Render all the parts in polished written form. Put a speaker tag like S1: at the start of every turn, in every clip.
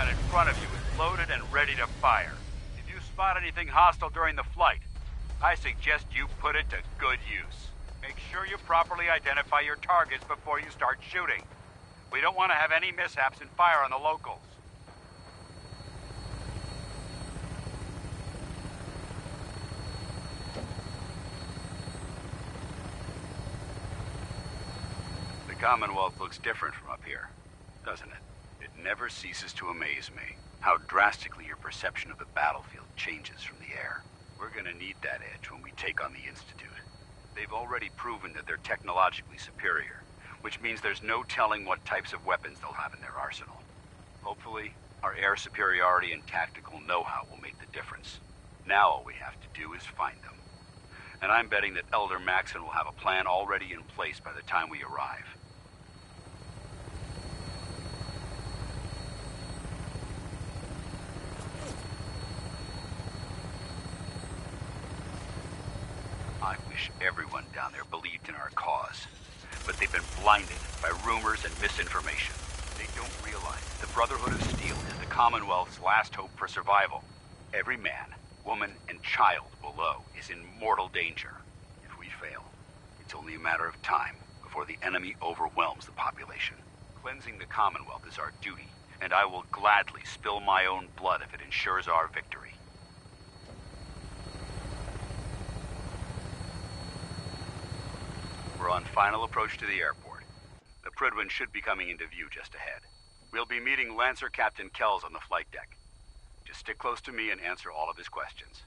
S1: gun in front of you is loaded and ready to fire. If you spot anything hostile during the flight, I suggest you put it to good use. Make sure you properly identify your targets before you start shooting. We don't want to have any mishaps and fire on the locals. The Commonwealth looks different from up here, doesn't it? It never ceases to amaze me how drastically your perception of the battlefield changes from the air. We're gonna need that edge when we take on the Institute. They've already proven that they're technologically superior, which means there's no telling what types of weapons they'll have in their arsenal. Hopefully, our air superiority and tactical know-how will make the difference. Now all we have to do is find them. And I'm betting that Elder Maxon will have a plan already in place by the time we arrive. I wish everyone down there believed in our cause. But they've been blinded by rumors and misinformation. They don't realize the Brotherhood of Steel is the Commonwealth's last hope for survival. Every man, woman, and child below is in mortal danger. If we fail, it's only a matter of time before the enemy overwhelms the population. Cleansing the Commonwealth is our duty, and I will gladly spill my own blood if it ensures our victory. We're on final approach to the airport. The Prydwen should be coming into view just ahead. We'll be meeting Lancer Captain Kells on the flight deck. Just stick close to me and answer all of his questions.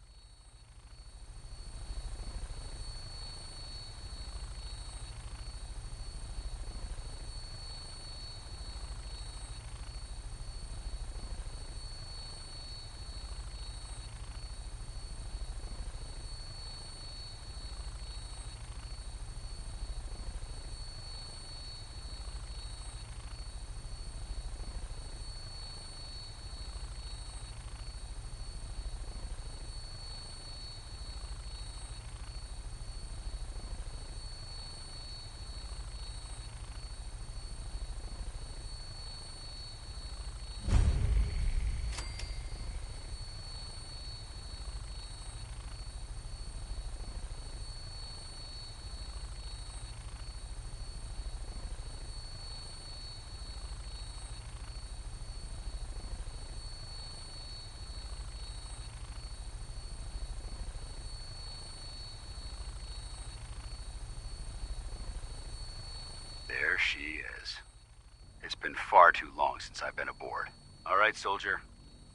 S1: There she is. It's been far too long since I've been aboard. All right, soldier.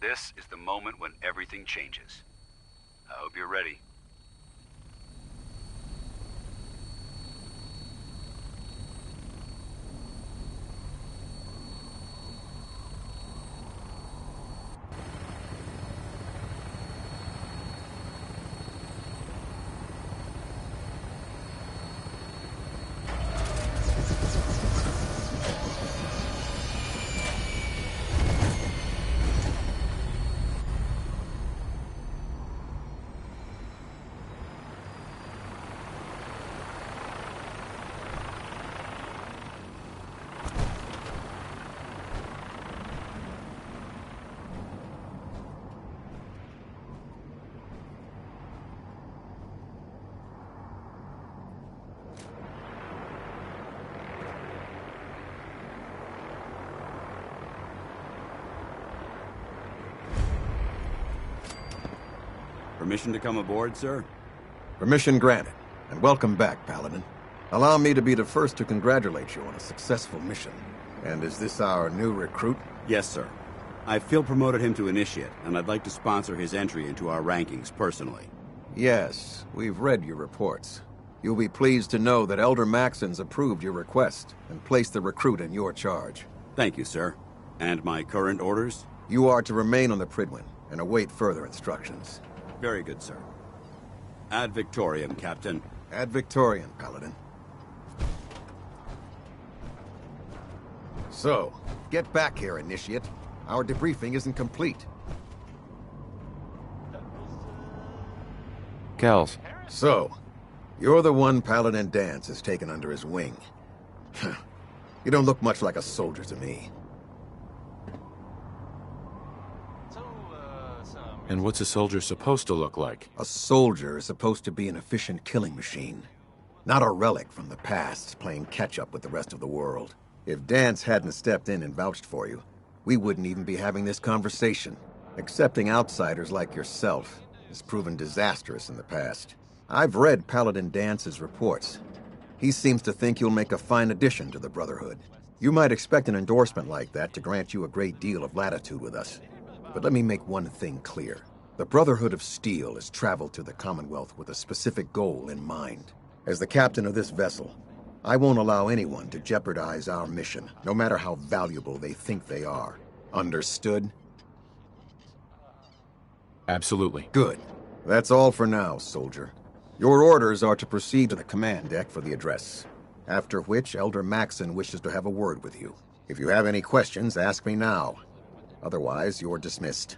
S1: This is the moment when everything changes. I hope you're ready.
S2: Permission to come aboard, sir?
S3: Permission granted, and welcome back, Paladin. Allow me to be the first to congratulate you on a successful mission. And is this our new recruit?
S2: Yes, sir. I feel promoted him to initiate, and I'd like to sponsor his entry into our rankings personally.
S3: Yes, we've read your reports. You'll be pleased to know that Elder Maxon's approved your request and placed the recruit in your charge.
S2: Thank you, sir. And my current orders?
S3: You are to remain on the Prydwen and await further instructions.
S2: Very good, sir. Ad Victoriam, Captain.
S3: Ad Victoriam, Paladin. So, get back here, Initiate. Our debriefing isn't complete.
S4: Kells.
S3: So, you're the one Paladin Danse has taken under his wing. You don't look much like a soldier to me.
S4: And what's a soldier supposed to look like?
S3: A soldier is supposed to be an efficient killing machine, not a relic from the past playing catch-up with the rest of the world. If Dance hadn't stepped in and vouched for you, we wouldn't even be having this conversation. Accepting outsiders like yourself has proven disastrous in the past. I've read Paladin Dance's reports. He seems to think you'll make a fine addition to the Brotherhood. You might expect an endorsement like that to grant you a great deal of latitude with us. But let me make one thing clear. The Brotherhood of Steel has traveled to the Commonwealth with a specific goal in mind. As the captain of this vessel, I won't allow anyone to jeopardize our mission, no matter how valuable they think they are. Understood?
S4: Absolutely.
S3: Good. That's all for now, soldier. Your orders are to proceed to the command deck for the address, after which Elder Maxson wishes to have a word with you. If you have any questions, ask me now. Otherwise, you're dismissed.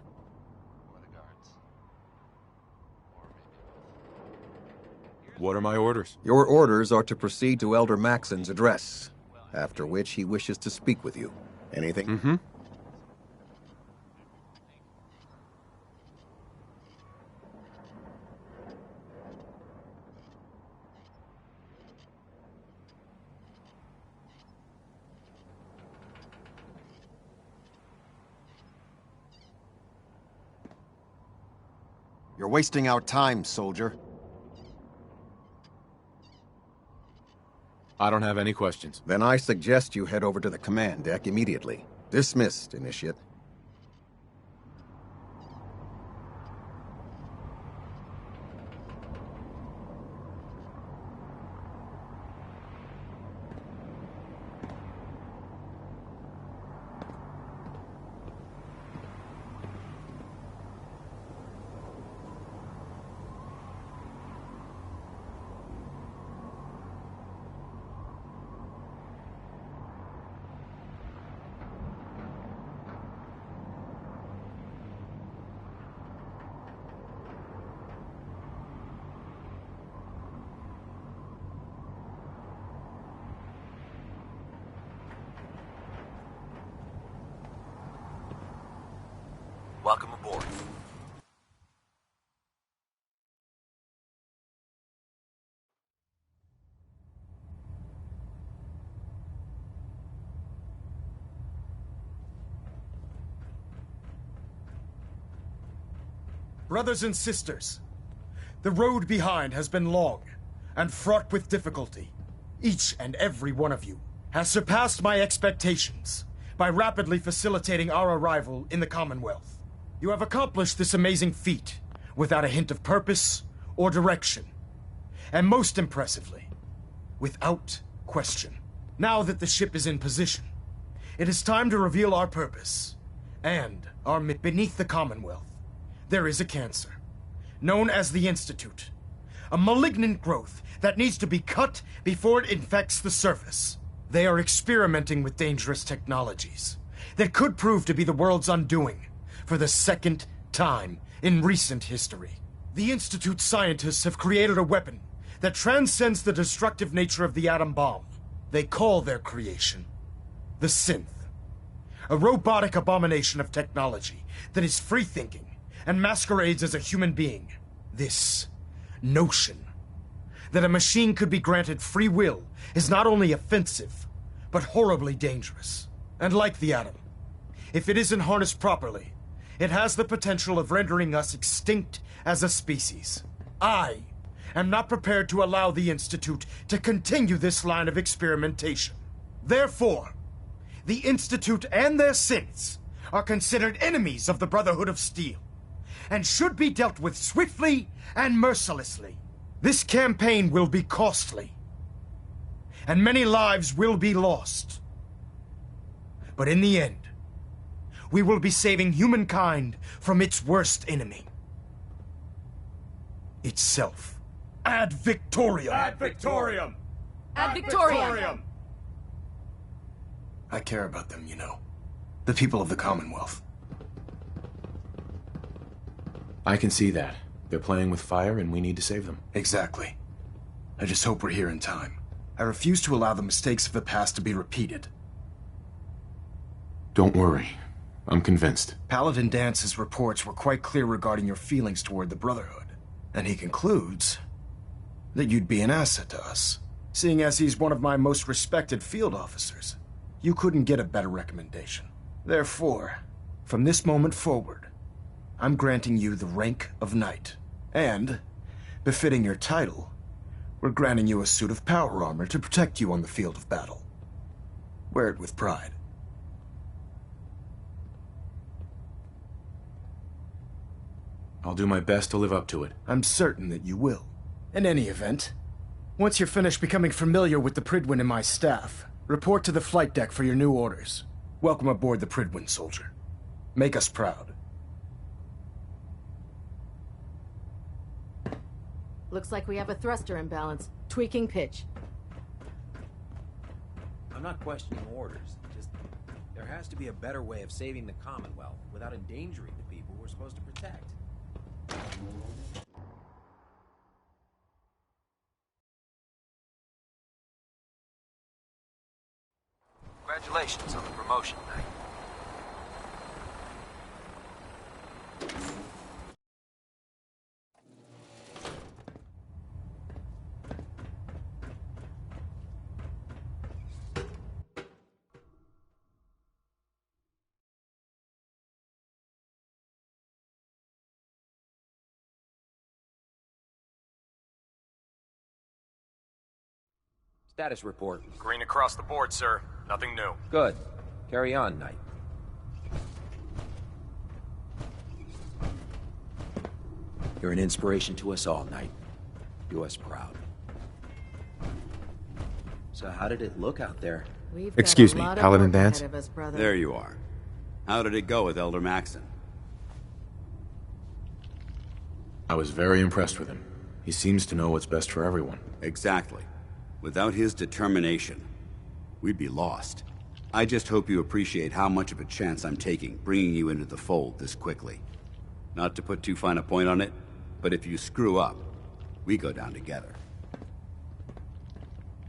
S4: What are my orders?
S3: Your orders are to proceed to Elder Maxson's address, after which he wishes to speak with you. Anything?
S4: Mm-hmm.
S3: You're wasting our time, soldier.
S4: I don't have any questions.
S3: Then I suggest you head over to the command deck immediately. Dismissed, Initiate.
S5: Welcome aboard.
S6: Brothers and sisters, the road behind has been long and fraught with difficulty. Each and every one of you has surpassed my expectations by rapidly facilitating our arrival in the Commonwealth. You have accomplished this amazing feat without a hint of purpose or direction, and most impressively, without question. Now that the ship is in position, it is time to reveal our purpose and our beneath the Commonwealth. There is a cancer, known as the Institute, a malignant growth that needs to be cut before it infects the surface. They are experimenting with dangerous technologies that could prove to be the world's undoing for the second time in recent history. The Institute scientists have created a weapon that transcends the destructive nature of the atom bomb. They call their creation the Synth, a robotic abomination of technology that is free-thinking and masquerades as a human being. This notion that a machine could be granted free will is not only offensive, but horribly dangerous. And like the atom, if it isn't harnessed properly, it has the potential of rendering us extinct as a species. I am not prepared to allow the Institute to continue this line of experimentation. Therefore, the Institute and their synths are considered enemies of the Brotherhood of Steel, and should be dealt with swiftly and mercilessly. This campaign will be costly, and many lives will be lost. But in the end, we will be saving humankind from its worst enemy. Itself. Ad Victoriam!
S7: Ad Victoriam!
S8: Ad Victoriam!
S6: I care about them, you know. The people of the Commonwealth.
S4: I can see that. They're playing with fire and we need to save them.
S6: Exactly. I just hope we're here in time. I refuse to allow the mistakes of the past to be repeated.
S4: Don't worry. I'm convinced.
S6: Paladin Dance's reports were quite clear regarding your feelings toward the Brotherhood, and he concludes that you'd be an asset to us. Seeing as he's one of my most respected field officers, you couldn't get a better recommendation. Therefore, from this moment forward, I'm granting you the rank of Knight, and, befitting your title, we're granting you a suit of power armor to protect you on the field of battle. Wear it with pride.
S4: I'll do my best to live up to it.
S6: I'm certain that you will. In any event, once you're finished becoming familiar with the Pridwin and my staff, report to the flight deck for your new orders. Welcome aboard the Pridwin, soldier. Make us proud.
S8: Looks like we have a thruster imbalance. Tweaking pitch.
S5: I'm not questioning orders. Just, there has to be a better way of saving the Commonwealth without endangering the people we're supposed to protect. Congratulations on the promotion, Knight. Status report.
S7: Green across the board, sir. Nothing new.
S5: Good. Carry on, Knight. You're an inspiration to us all, Knight. Do us proud. So how did it look out there?
S8: We've
S4: Excuse
S8: got a
S4: me,
S8: lot of
S4: Paladin
S8: work
S4: Dance?
S8: ahead of us, brother.
S2: There you are. How did it go with Elder Maxon?
S4: I was very impressed with him. He seems to know what's best for everyone.
S2: Exactly. Without his determination, we'd be lost. I just hope you appreciate how much of a chance I'm taking bringing you into the fold this quickly. Not to put too fine a point on it, but if you screw up, we go down together.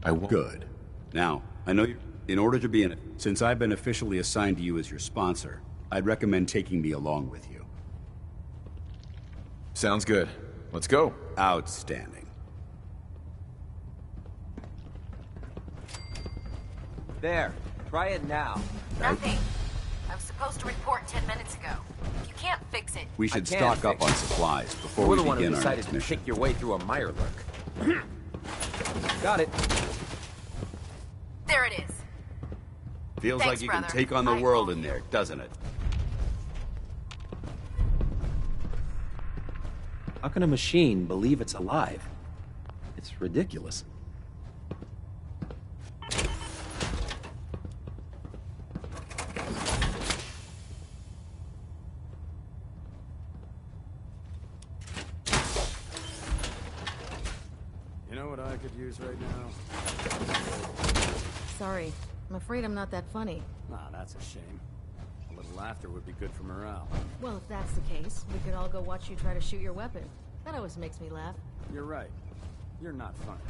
S4: I won't.
S2: Good. Now, I know you... In order to be in it, since I've been officially assigned to you as your sponsor, I'd recommend taking me along with you.
S4: Sounds good. Let's go.
S2: Outstanding.
S5: There. Try it now.
S9: Nothing. I was supposed to report 10 minutes ago. If you can't fix it...
S2: We should
S5: can't
S2: stock up
S5: fix
S2: on
S5: it.
S2: supplies before
S5: You're
S2: we
S5: the one who
S2: begin our
S5: decided
S2: next
S5: to
S2: mission.
S5: pick your way through a Mirelurk. Got it.
S9: There it is.
S2: Feels
S9: Thanks,
S2: like you
S9: brother.
S2: can take on the
S9: I
S2: world
S9: owe
S2: in
S9: you.
S2: there, doesn't it?
S5: How can a machine believe it's alive? It's ridiculous.
S10: You know what I could use right now?
S8: Sorry. I'm afraid I'm not that funny.
S10: Ah, that's a shame. A little laughter would be good for morale.
S8: Well, if that's the case, we could all go watch you try to shoot your weapon. That always makes me laugh.
S10: You're right. You're not funny.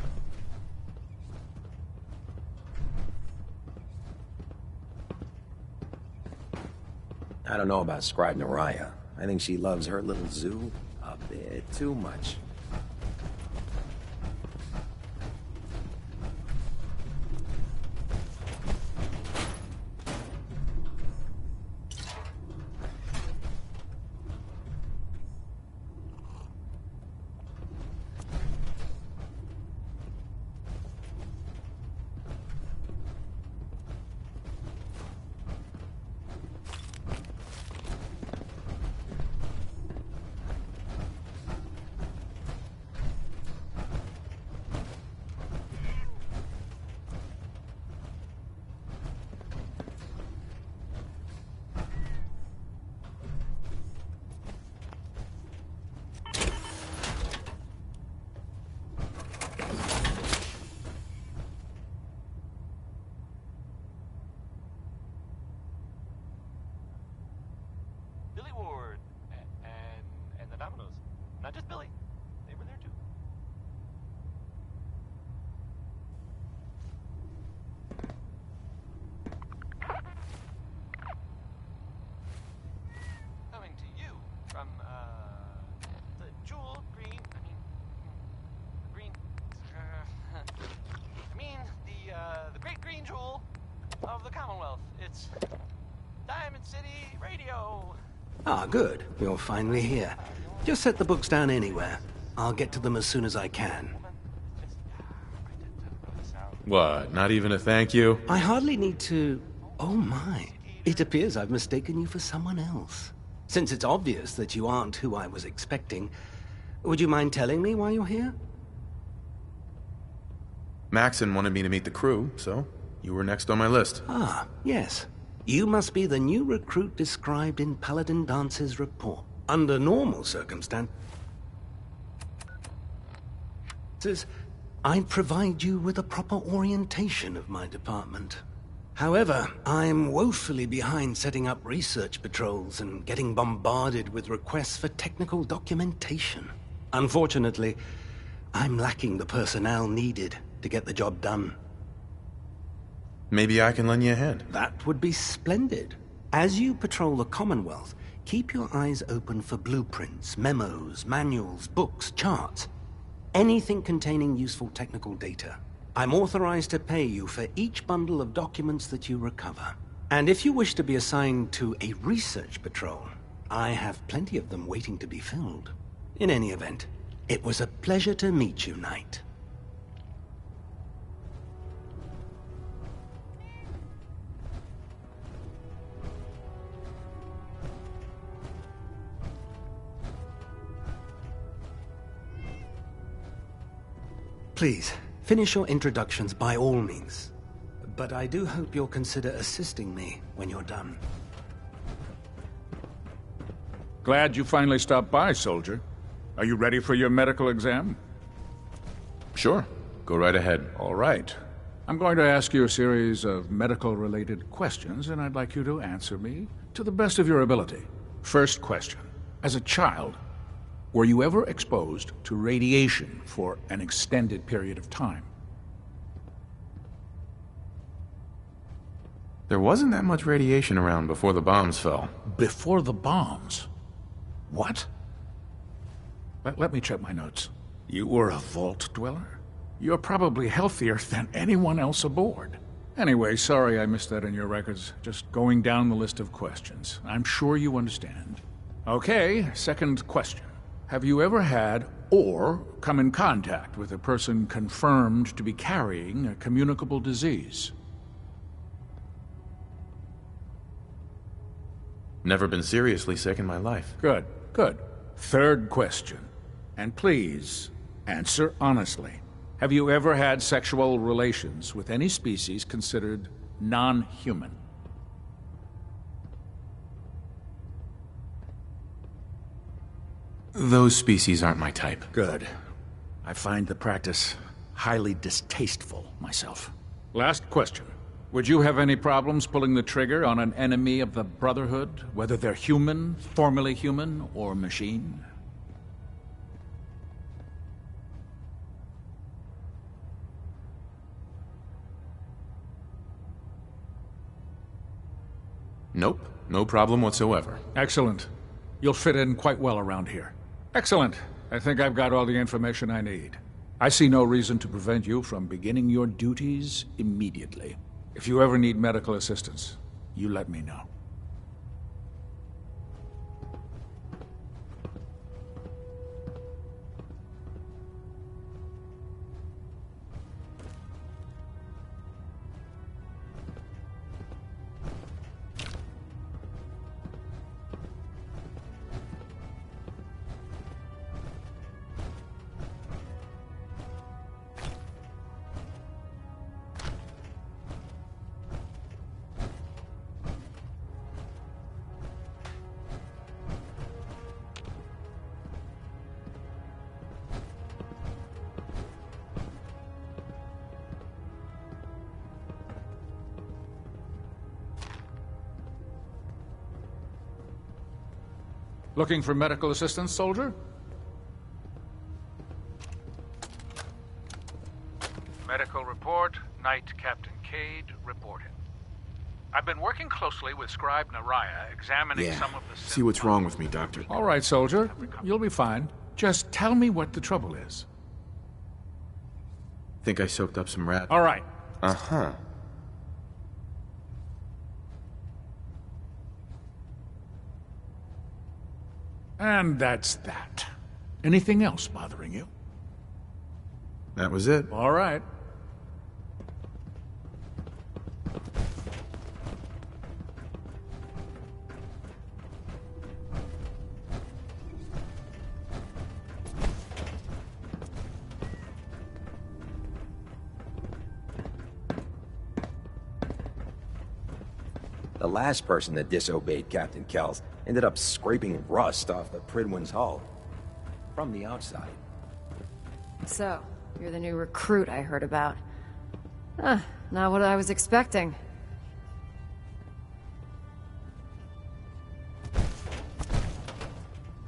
S5: I don't know about Scribe Naraya. I think she loves her little zoo a bit too much.
S11: It's Diamond City Radio.
S12: Ah, good. You're finally here. Just set the books down anywhere. I'll get to them as soon as I can.
S4: What, not even a thank you?
S12: I hardly need to... Oh my. It appears I've mistaken you for someone else. Since it's obvious that you aren't who I was expecting, would you mind telling me why you're here?
S4: Maxon wanted me to meet the crew, so you were next on my list.
S12: Ah, yes. You must be the new recruit described in Paladin Dance's report. Under normal circumstances, I'd provide you with a proper orientation of my department. However, I'm woefully behind setting up research patrols and getting bombarded with requests for technical documentation. Unfortunately, I'm lacking the personnel needed to get the job done.
S4: Maybe I can lend you a hand.
S12: That would be splendid. As you patrol the Commonwealth, keep your eyes open for blueprints, memos, manuals, books, charts. Anything containing useful technical data. I'm authorized to pay you for each bundle of documents that you recover. And if you wish to be assigned to a research patrol, I have plenty of them waiting to be filled. In any event, it was a pleasure to meet you, Knight. Please, finish your introductions by all means. But I do hope you'll consider assisting me when you're done.
S13: Glad you finally stopped by, soldier. Are you ready for your medical exam?
S4: Sure. Go right ahead.
S13: All right. I'm going to ask you a series of medical-related questions, and I'd like you to answer me to the best of your ability. First question. As a child, were you ever exposed to radiation for an extended period of time?
S4: There wasn't that much radiation around before the bombs fell.
S13: Before the bombs? What? Let me check my notes. You were a vault dweller? You're probably healthier than anyone else aboard. Anyway, sorry I missed that in your records. Just going down the list of questions. I'm sure you understand. Okay, second question. Have you ever had or come in contact with a person confirmed to be carrying a communicable disease?
S4: Never been seriously sick in my life.
S13: Good, good. Third question. And please, answer honestly. Have you ever had sexual relations with any species considered non-human?
S4: Those species aren't my type.
S13: Good. I find the practice highly distasteful myself. Last question. Would you have any problems pulling the trigger on an enemy of the Brotherhood, whether they're human, formerly human, or machine?
S4: Nope. No problem whatsoever.
S13: Excellent. You'll fit in quite well around here. Excellent. I think I've got all the information I need. I see no reason to prevent you from beginning your duties immediately. If you ever need medical assistance, you let me know. Looking for medical assistance, soldier? Medical report. Knight Captain Cade reporting. I've been working closely with Scribe Naraya, examining some of the...
S4: See what's wrong with me, Doctor.
S13: All right, soldier. You'll be fine. Just tell me what the trouble is.
S4: Think I soaked up some rat?
S13: All right.
S4: Uh-huh.
S13: And that's that. Anything else bothering you?
S4: That was it.
S13: All right.
S5: The last person that disobeyed Captain Kells ended up scraping rust off the Pridwin's hull. From the outside.
S8: So, you're the new recruit I heard about. Not what I was expecting.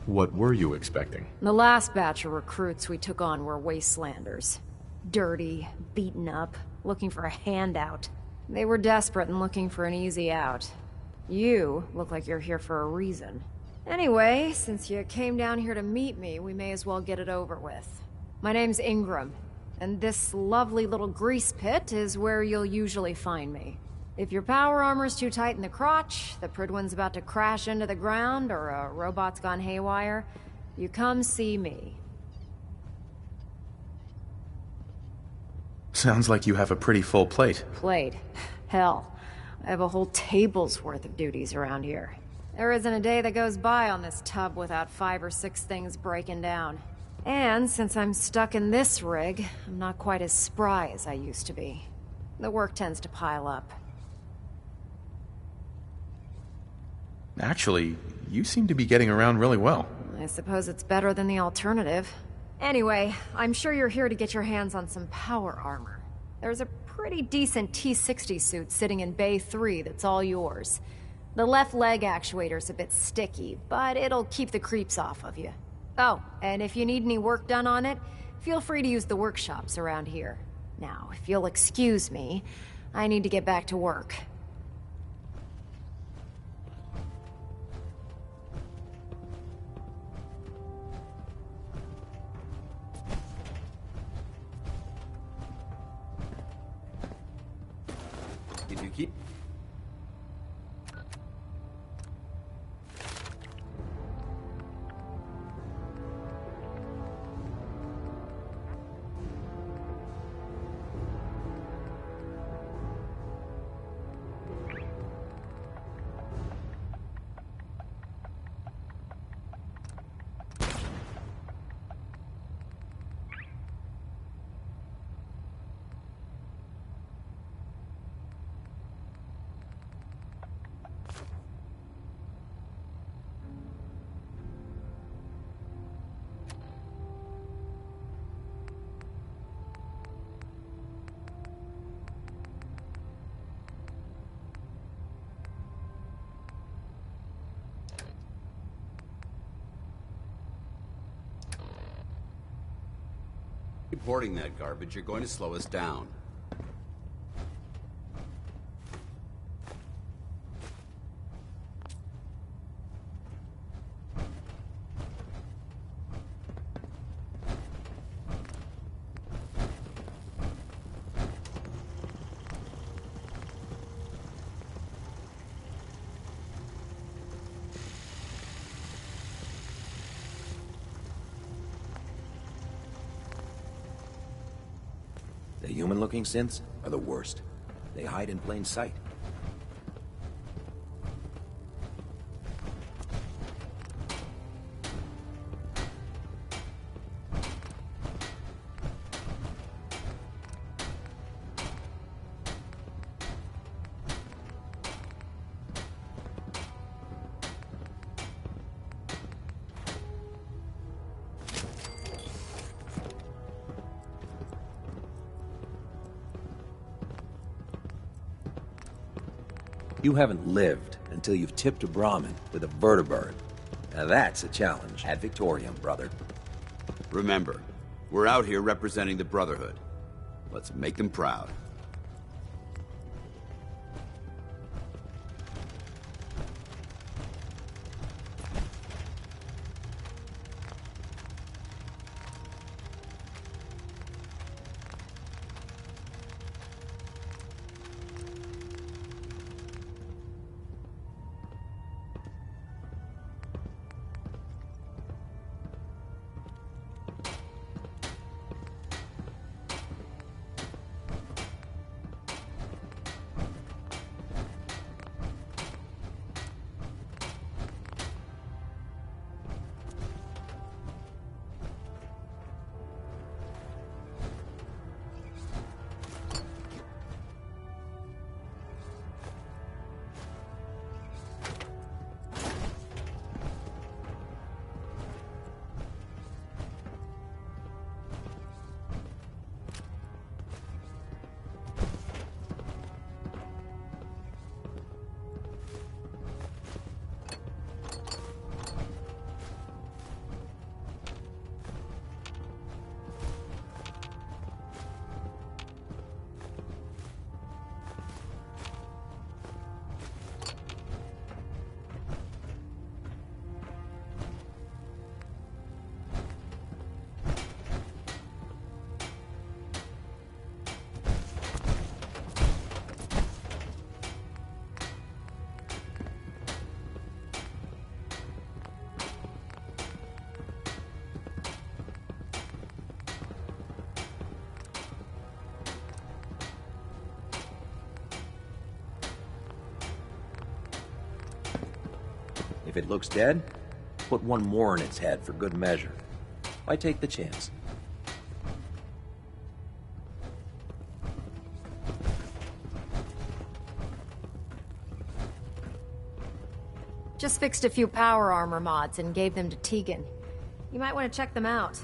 S4: What were you expecting?
S8: The last batch of recruits we took on were wastelanders. Dirty, beaten up, looking for a handout. They were desperate and looking for an easy out. You look like you're here for a reason. Anyway, since you came down here to meet me, we may as well get it over with. My name's Ingram, and this lovely little grease pit is where you'll usually find me. If your power armor's too tight in the crotch, the Pridwin's about to crash into the ground, or a robot's gone haywire, you come see me.
S4: Sounds like you have a pretty full plate.
S8: Plate? Hell, I have a whole table's worth of duties around here. There isn't a day that goes by on this tub without 5 or 6 things breaking down. And since I'm stuck in this rig, I'm not quite as spry as I used to be. The work tends to pile up.
S4: Actually, you seem to be getting around really well.
S8: I suppose it's better than the alternative. Anyway, I'm sure you're here to get your hands on some power armor. There's a pretty decent T-60 suit sitting in Bay 3 that's all yours. The left leg actuator's a bit sticky, but it'll keep the creeps off of you. Oh, and if you need any work done on it, feel free to use the workshops around here. Now, if you'll excuse me, I need to get back to work.
S2: Did you keep... Importing that garbage, you're going to slow us down.
S5: The human-looking synths are the worst. They hide in plain sight. You haven't lived until you've tipped a Brahmin with a vertibird. Now that's a challenge ad Victoriam, brother.
S2: Remember, we're out here representing the Brotherhood. Let's make them proud.
S5: If it looks dead, put one more in its head for good measure. Why take the chance?
S8: Just fixed a few power armor mods and gave them to Tegan. You might want to check them out.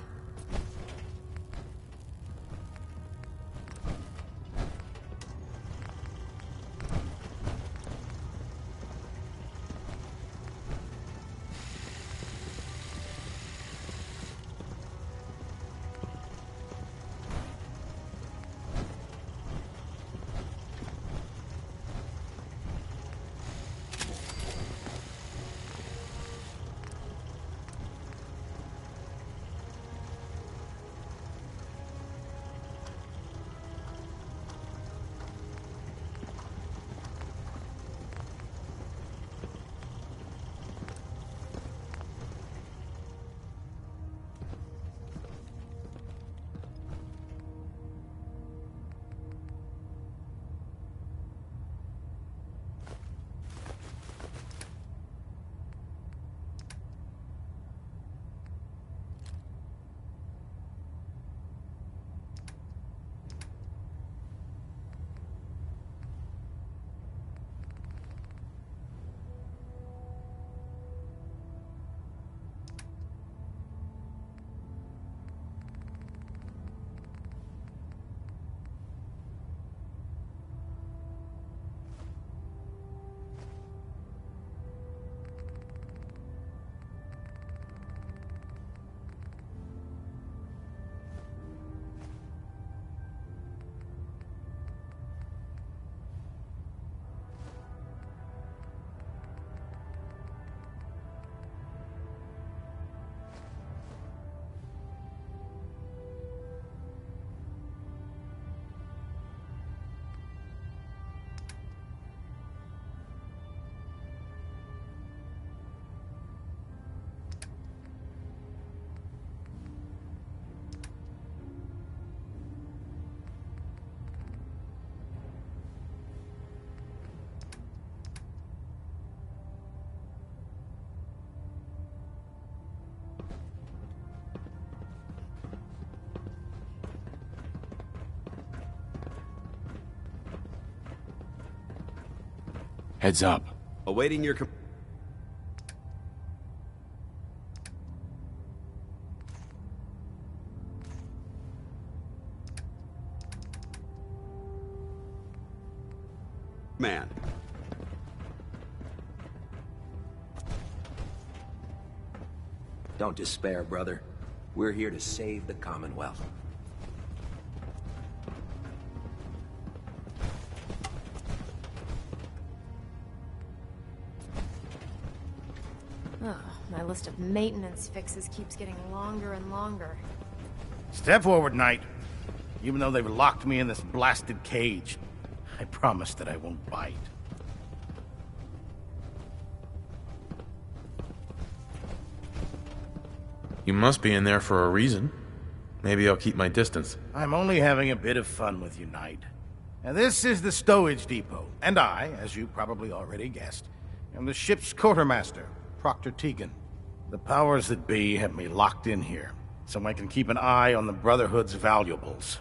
S4: Heads up.
S2: Awaiting your... man.
S5: Don't despair, brother. We're here to save the Commonwealth.
S8: Oh, my list of maintenance fixes keeps getting longer and longer.
S14: Step forward, Knight. Even though they've locked me in this blasted cage, I promise that I won't bite.
S4: You must be in there for a reason. Maybe I'll keep my distance.
S14: I'm only having a bit of fun with you, Knight. Now, this is the stowage depot, and I, as you probably already guessed, am the ship's quartermaster, Proctor Tegan. The powers that be have me locked in here, so I can keep an eye on the Brotherhood's valuables.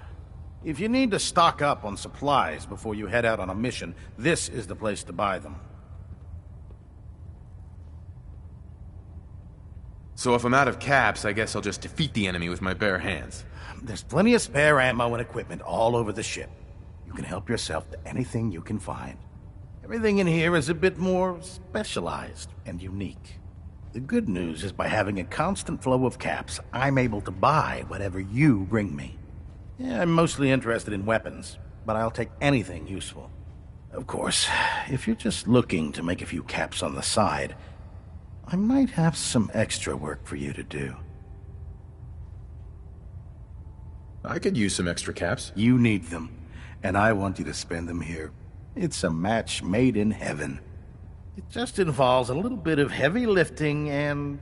S14: If you need to stock up on supplies before you head out on a mission, this is the place to buy them.
S4: So if I'm out of caps, I guess I'll just defeat the enemy with my bare hands.
S14: There's plenty of spare ammo and equipment all over the ship. You can help yourself to anything you can find. Everything in here is a bit more specialized and unique. The good news is by having a constant flow of caps, I'm able to buy whatever you bring me. Yeah, I'm mostly interested in weapons, but I'll take anything useful. Of course, if you're just looking to make a few caps on the side, I might have some extra work for you to do.
S4: I could use some extra caps.
S14: You need them, and I want you to spend them here. It's a match made in heaven. It just involves a little bit of heavy lifting and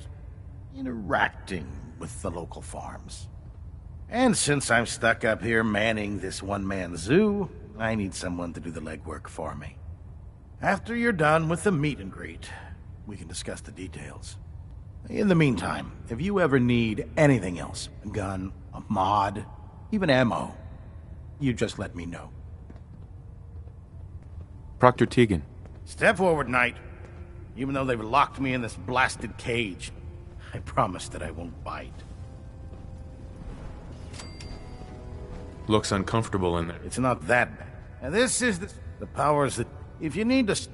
S14: interacting with the local farms. And since I'm stuck up here manning this one-man zoo, I need someone to do the legwork for me. After you're done with the meet and greet, we can discuss the details. In the meantime, if you ever need anything else, a gun, a mod, even ammo, you just let me know.
S4: Proctor Tegan.
S14: Step forward, Knight. Even though they've locked me in this blasted cage, I promise that I won't bite.
S4: Looks uncomfortable in there.
S14: It's not that bad. And this is the powers that... If you need to...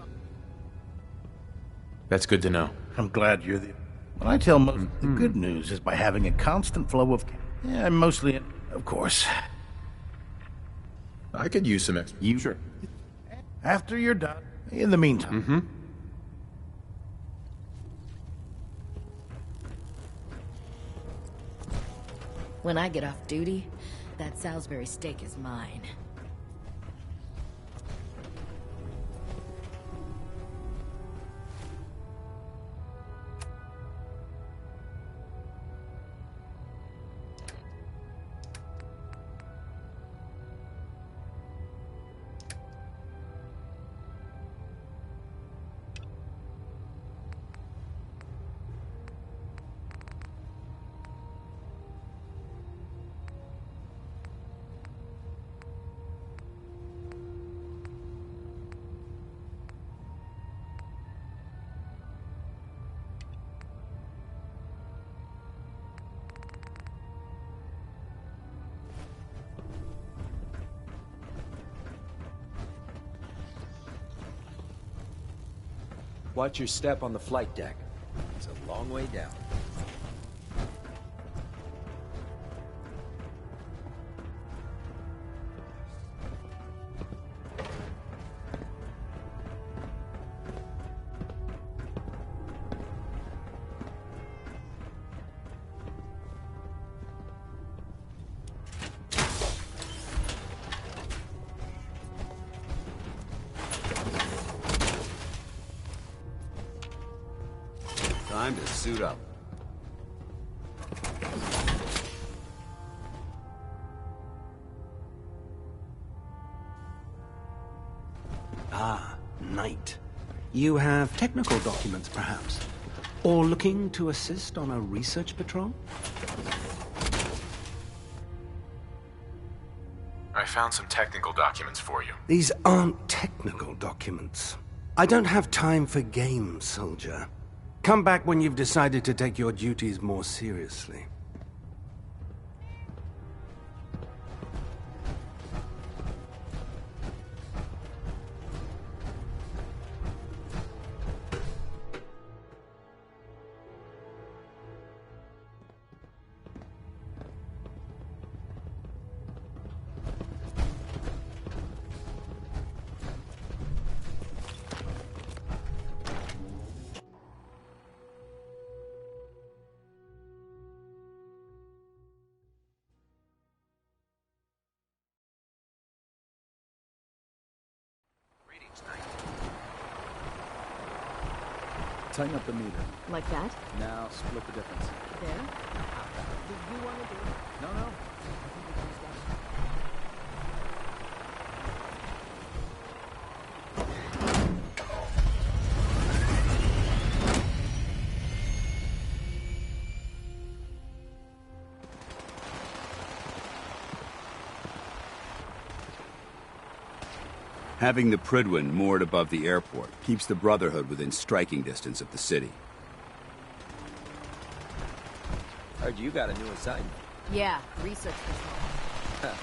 S4: That's good to know.
S14: I'm glad you're the... What I tell most... The good news is by having a constant flow of... Yeah, mostly... Of course.
S4: I could use some extra.
S14: You... Sure. After you're done. In the meantime.
S9: When I get off duty, that Salisbury steak is mine.
S5: Watch your step on the flight deck. It's a long way down.
S2: Time to suit up.
S12: Ah, Knight. You have technical documents, perhaps? Or looking to assist on a research patrol?
S4: I found some technical documents for you.
S12: These aren't technical documents. I don't have time for games, soldier. Come back when you've decided to take your duties more seriously.
S10: Tighten up the meter.
S8: Like that?
S10: Now split the difference.
S8: There? Did you want to do it?
S10: No, no. I think we can stop.
S2: Having the Prydwen moored above the airport keeps the Brotherhood within striking distance of the city.
S5: Heard you got a new assignment.
S9: Yeah, research patrol.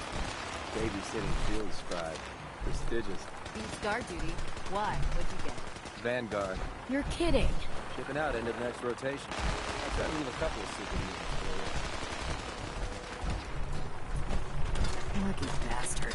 S10: Babysitting field scribe. Prestigious.
S9: Beats guard duty. Why? What'd you get?
S10: Vanguard.
S9: You're kidding.
S10: Shipping out end of next rotation. I'll try to leave a couple of super mutants for you.
S9: Lucky bastard.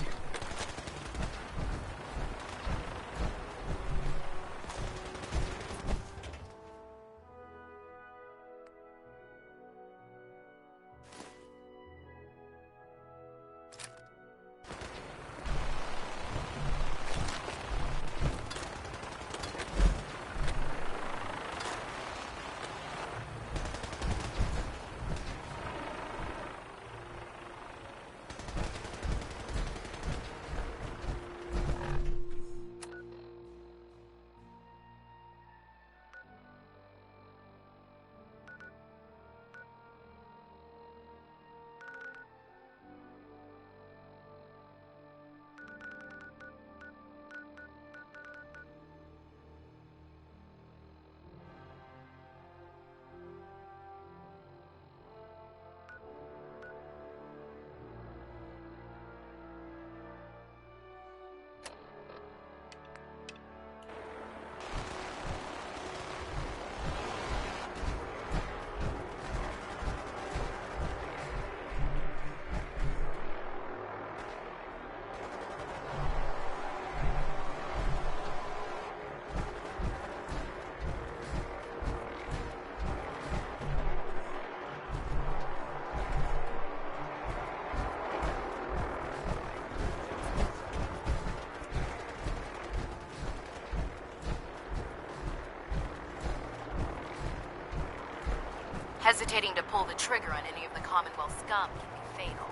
S9: Hesitating to pull the trigger on any of the Commonwealth scum can be fatal.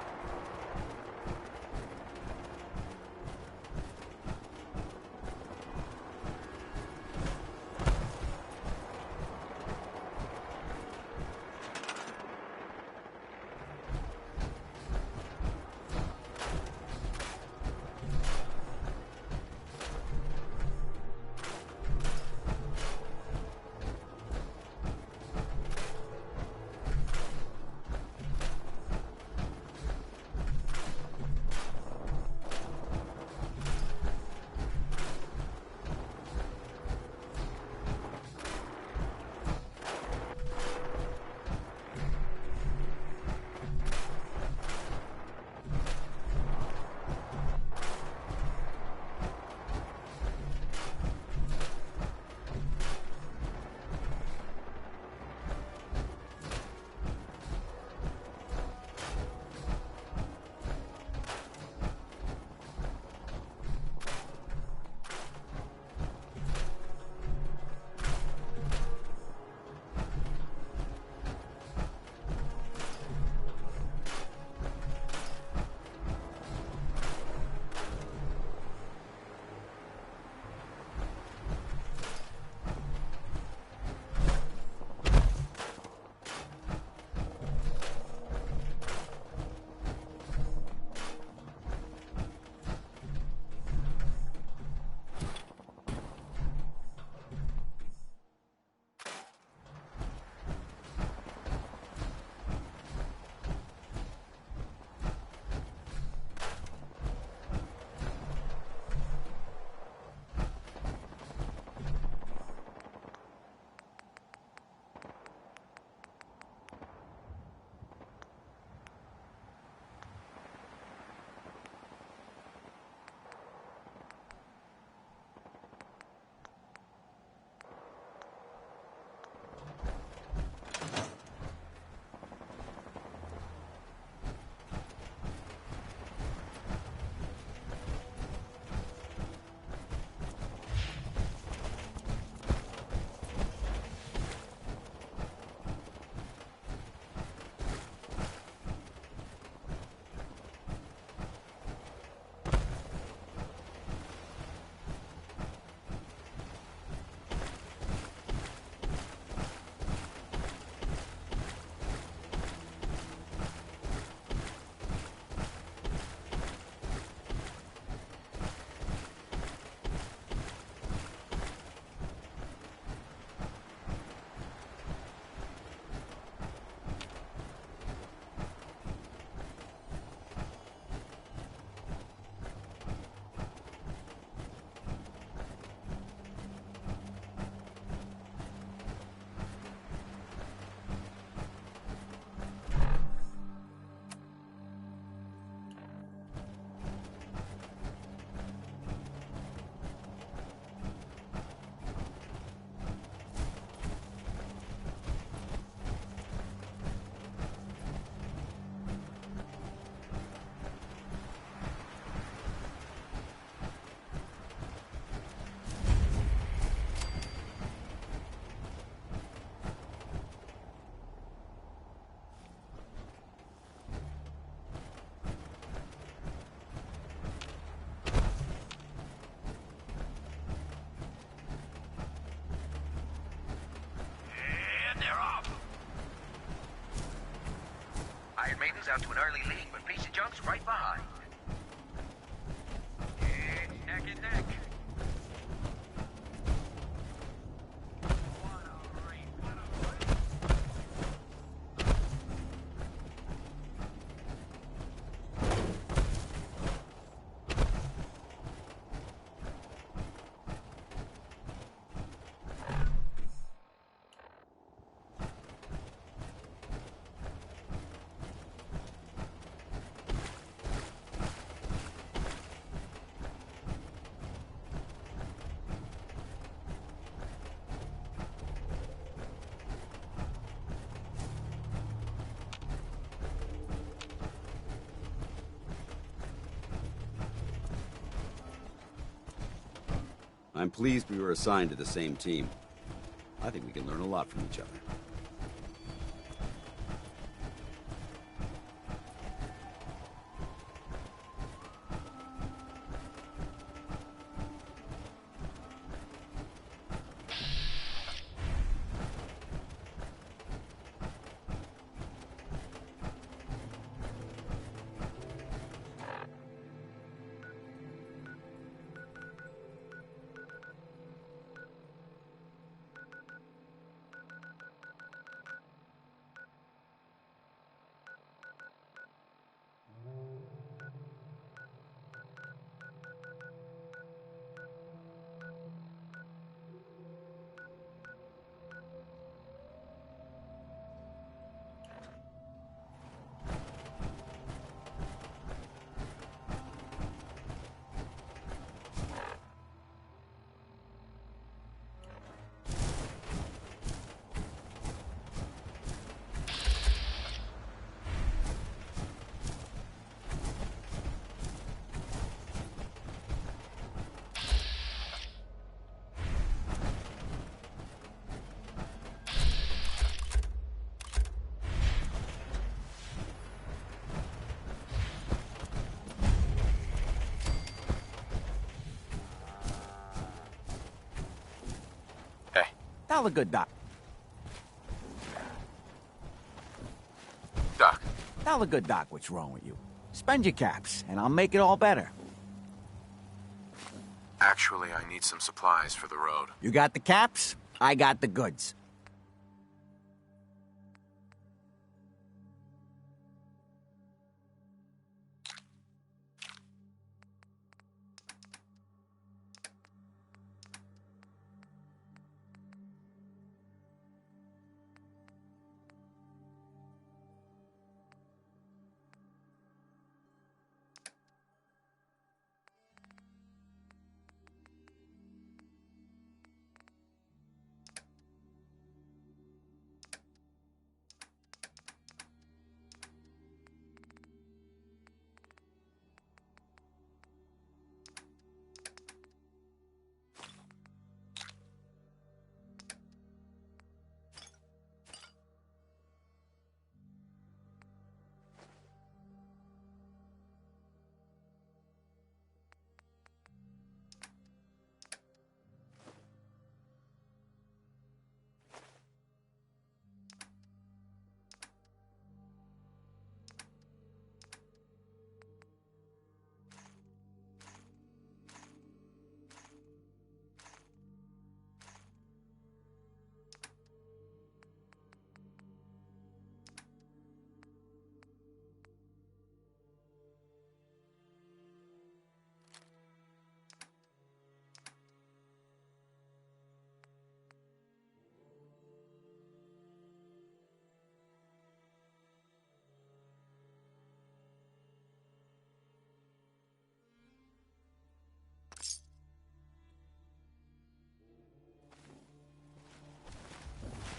S15: Maiden's out to an early lead, but Piece of Junk's right behind. It's neck and neck.
S2: I'm pleased we were assigned to the same team. I think we can learn a lot from each other.
S16: Tell the good doc.
S4: Doc.
S16: Tell the good doc what's wrong with you. Spend your caps, and I'll make it all better.
S4: Actually, I need some supplies for the road.
S16: You got the caps, I got the goods.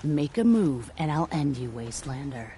S17: Make a move, and I'll end you, Wastelander.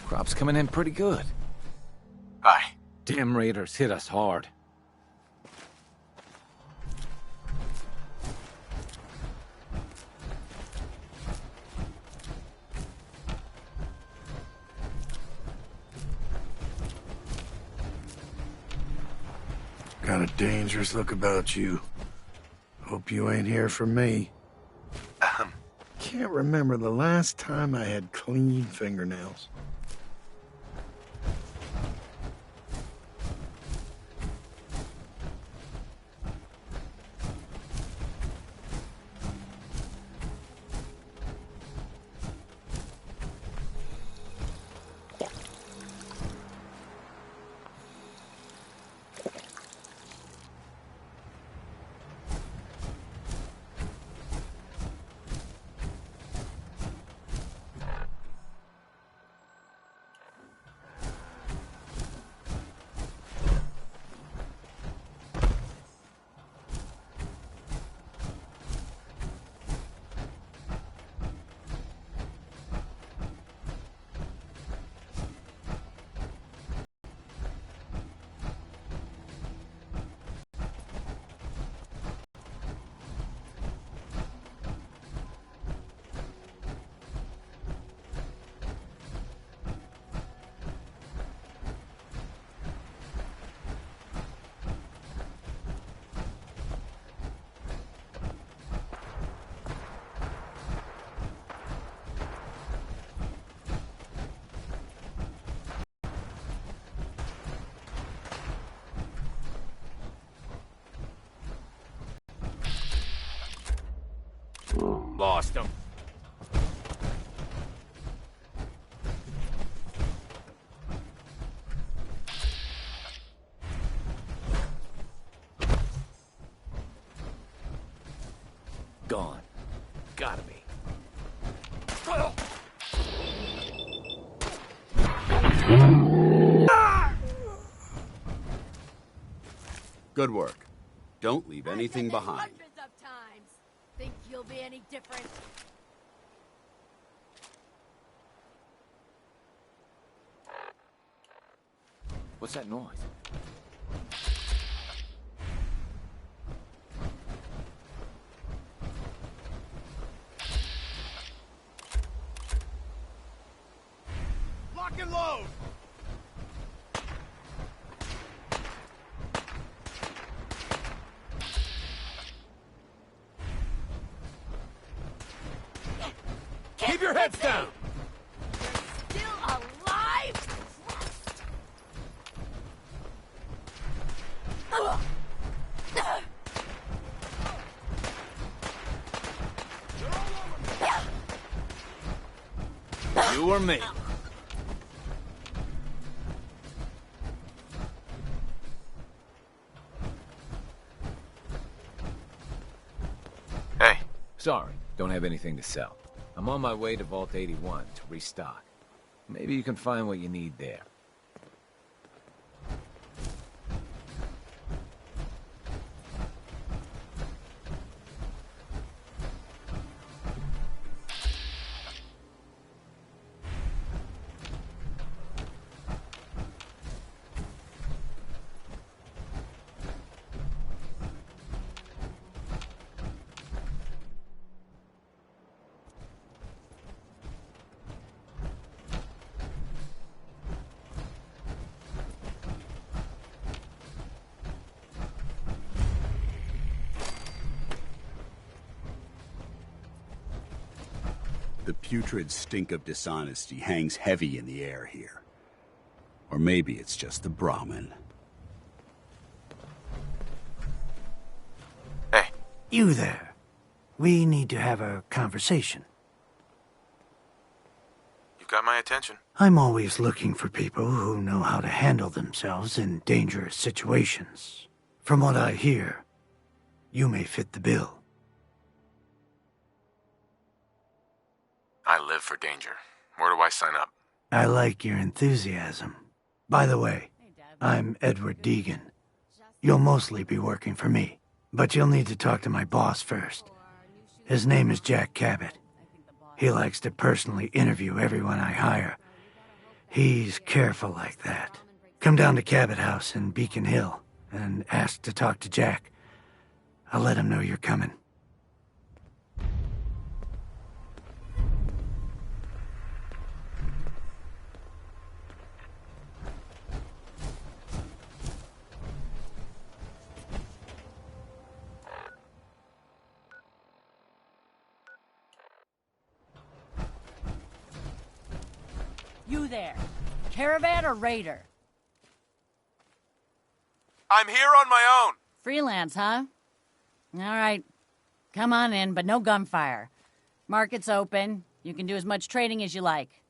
S10: Crop's coming in pretty good.
S4: Hi.
S10: Damn raiders hit us hard.
S18: Got a dangerous look about you. Hope you ain't here for me. Can't remember the last time I had clean fingernails.
S10: Lost him. Gone. Gotta be.
S2: Good work. Don't leave anything behind.
S9: Hundreds of times. Think you'll be any different?
S10: What's that noise?
S18: Lock and load!
S11: Keep your heads down!
S9: Still alive?
S10: You or me?
S7: Hey.
S10: Sorry, don't have anything to sell. I'm on my way to Vault 81 to restock. Maybe you can find what you need there.
S2: The putrid stink of dishonesty hangs heavy in the air here. Or maybe it's just the Brahmin.
S7: Hey.
S19: You there. We need to have a conversation.
S7: You've got my attention.
S19: I'm always looking for people who know how to handle themselves in dangerous situations. From what I hear, you may fit the bill.
S7: I live for danger. Where do I sign up?
S19: I like your enthusiasm. By the way, I'm Edward Deegan. You'll mostly be working for me, but you'll need to talk to my boss first. His name is Jack Cabot. He likes to personally interview everyone I hire. He's careful like that. Come down to Cabot House in Beacon Hill and ask to talk to Jack. I'll let him know you're coming.
S17: You there. Caravan or raider?
S7: I'm here on my own.
S17: Freelance, huh? All right. Come on in, but no gunfire. Market's open. You can do as much trading as you like.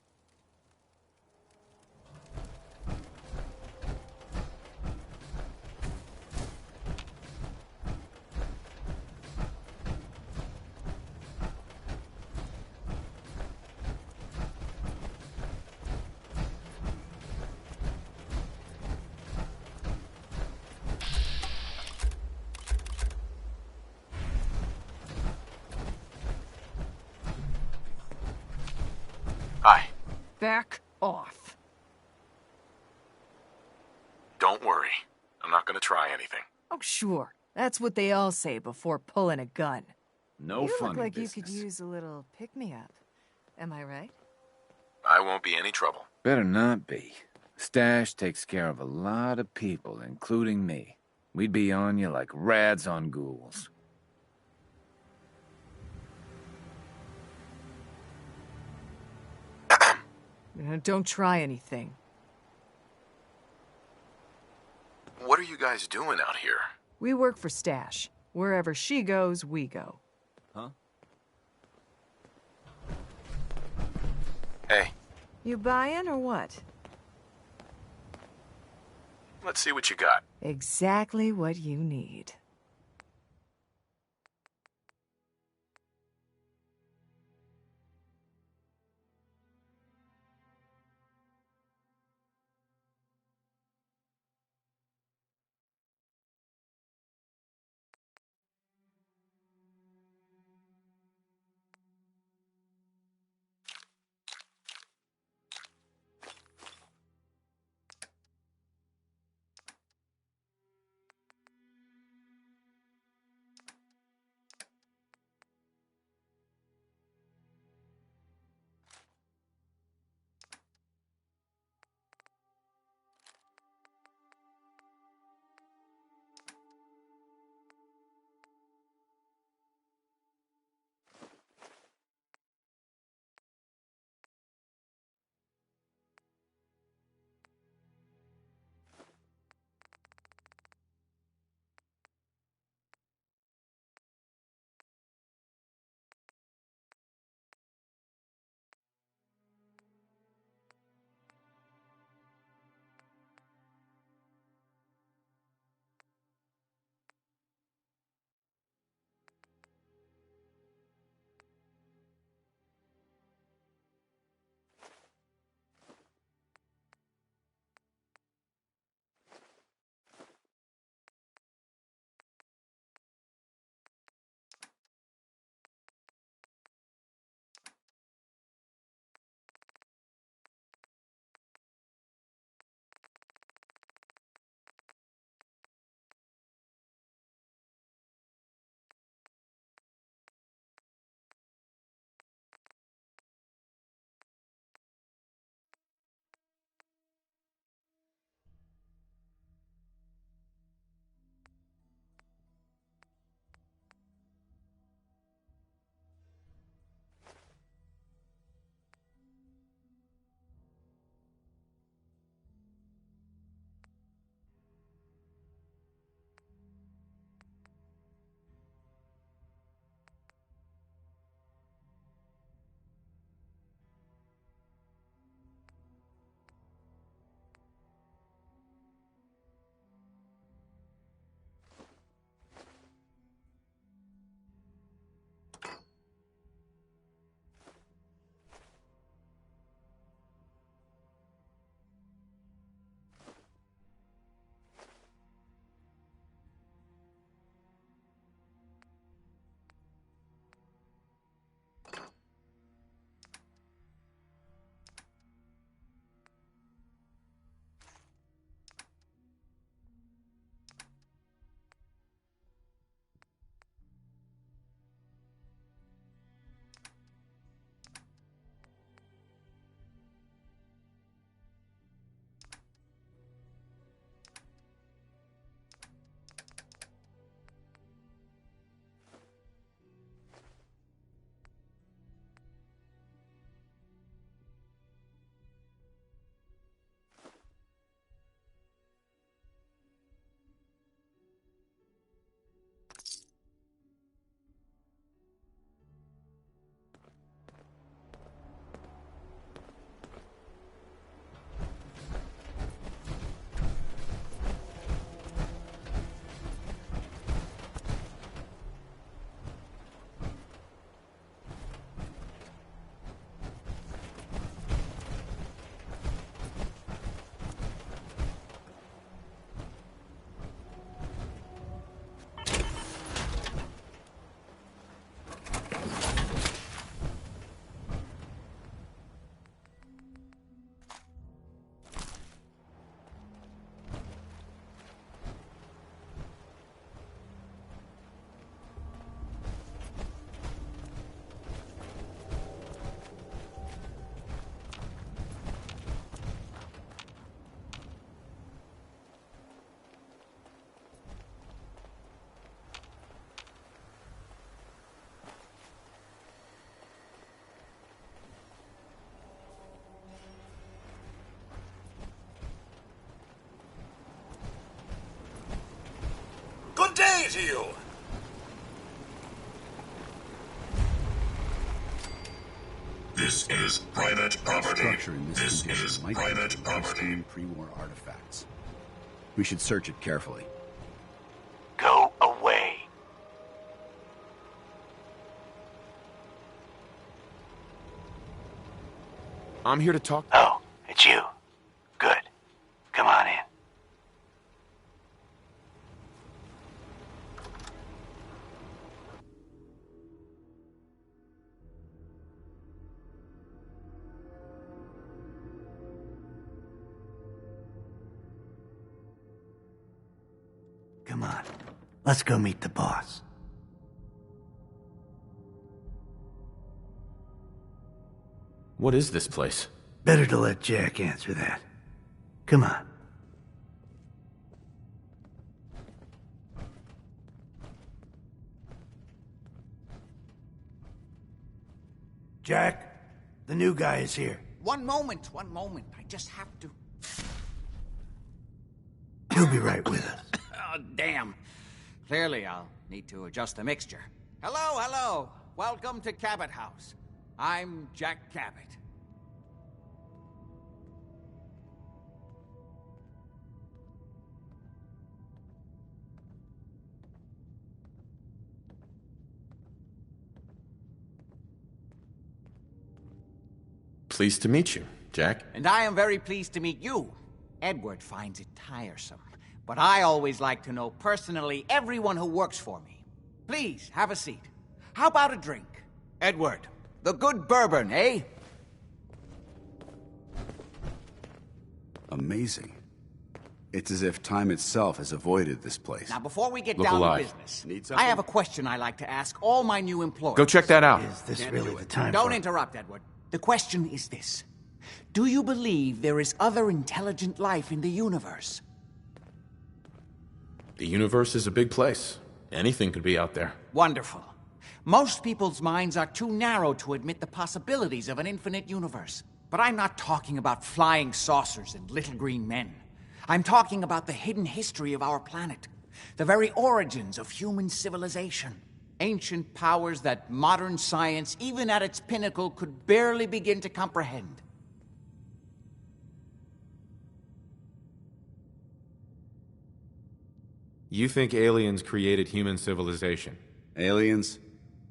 S7: Hi.
S20: Back off.
S7: Don't worry. I'm not gonna try anything.
S20: Oh, sure. That's what they all say before pulling a gun.
S10: No
S20: you
S10: funny
S20: look like
S10: business.
S20: you could use a little pick-me-up. Am I right?
S7: I won't be any trouble.
S10: Better not be. Stash takes care of a lot of people, including me. We'd be on you like rads on ghouls.
S20: Don't try anything.
S7: What are you guys doing out here?
S20: We work for Stash. Wherever she goes, we go.
S10: Huh?
S7: Hey,
S20: You buying or what?
S7: let's see what you got.
S20: Exactly what you need.
S11: Good day to you!
S2: This is private property. Structure in this condition might private property. Pre-war artifacts. We should search it carefully.
S11: Go away.
S7: I'm here to talk.
S19: Oh, it's you. Good. Come on in. Come on. Let's go meet the boss.
S7: What is this place?
S19: Better to let Jack answer that. Come on. Jack, the new guy is here.
S16: One moment. I just have to...
S19: He'll be right with us.
S16: Oh, damn. Clearly, I'll need to adjust the mixture. Hello. Welcome to Cabot House. I'm Jack Cabot.
S7: Pleased to meet you, Jack.
S16: And I am very pleased to meet you. Edward finds it tiresome, but I always like to know personally everyone who works for me. Please, have a seat. How about a drink? Edward, the good bourbon, eh?
S2: Amazing. It's as if time itself has avoided this place.
S16: Now, before we get
S7: Look
S16: down
S7: alive.
S16: to business,
S2: Need
S16: I
S2: something?
S16: have a question I like to ask all my new employees.
S7: Go check that out.
S19: Is this really the time
S16: Don't
S19: for...
S16: interrupt, Edward. The question is this. Do you believe there is other intelligent life in the universe?
S7: The universe is a big place. Anything could be out there.
S16: Wonderful. Most people's minds are too narrow to admit the possibilities of an infinite universe. But I'm not talking about flying saucers and little green men. I'm talking about the hidden history of our planet. The very origins of human civilization. Ancient powers that modern science, even at its pinnacle, could barely begin to comprehend.
S7: You think aliens created human civilization?
S2: Aliens?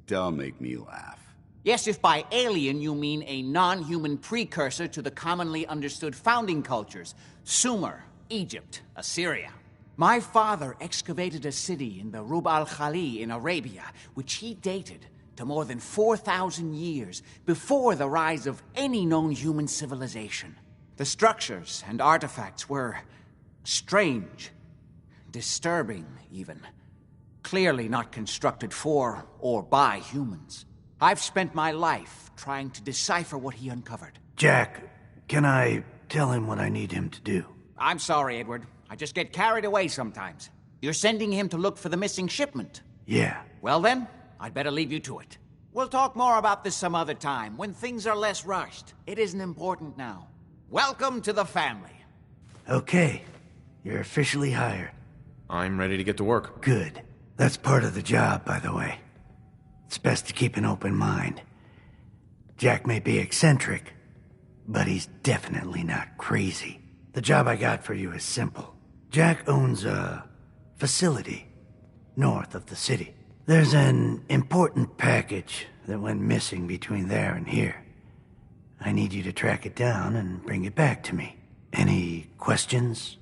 S2: Don't make me laugh.
S16: Yes, if by alien you mean a non-human precursor to the commonly understood founding cultures, Sumer, Egypt, Assyria. My father excavated a city in the Rub al-Khali in Arabia, which he dated to more than 4,000 years before the rise of any known human civilization. The structures and artifacts were strange, disturbing even. Clearly not constructed for or by humans. I've spent my life trying to decipher what he uncovered.
S19: Jack, can I tell him what I need him to do?
S16: I'm sorry, Edward. I just get carried away sometimes. You're sending him to look for the missing shipment?
S19: Yeah.
S16: Well then, I'd better leave you to it. We'll talk more about this some other time, when things are less rushed. It isn't important now. Welcome to the family.
S19: Okay. You're officially hired.
S7: I'm ready to get to work.
S19: Good. That's part of the job, by the way. It's best to keep an open mind. Jack may be eccentric, but he's definitely not crazy. The job I got for you is simple. Jack owns a facility north of the city. There's an important package that went missing between there and here. I need you to track it down and bring it back to me. Any questions?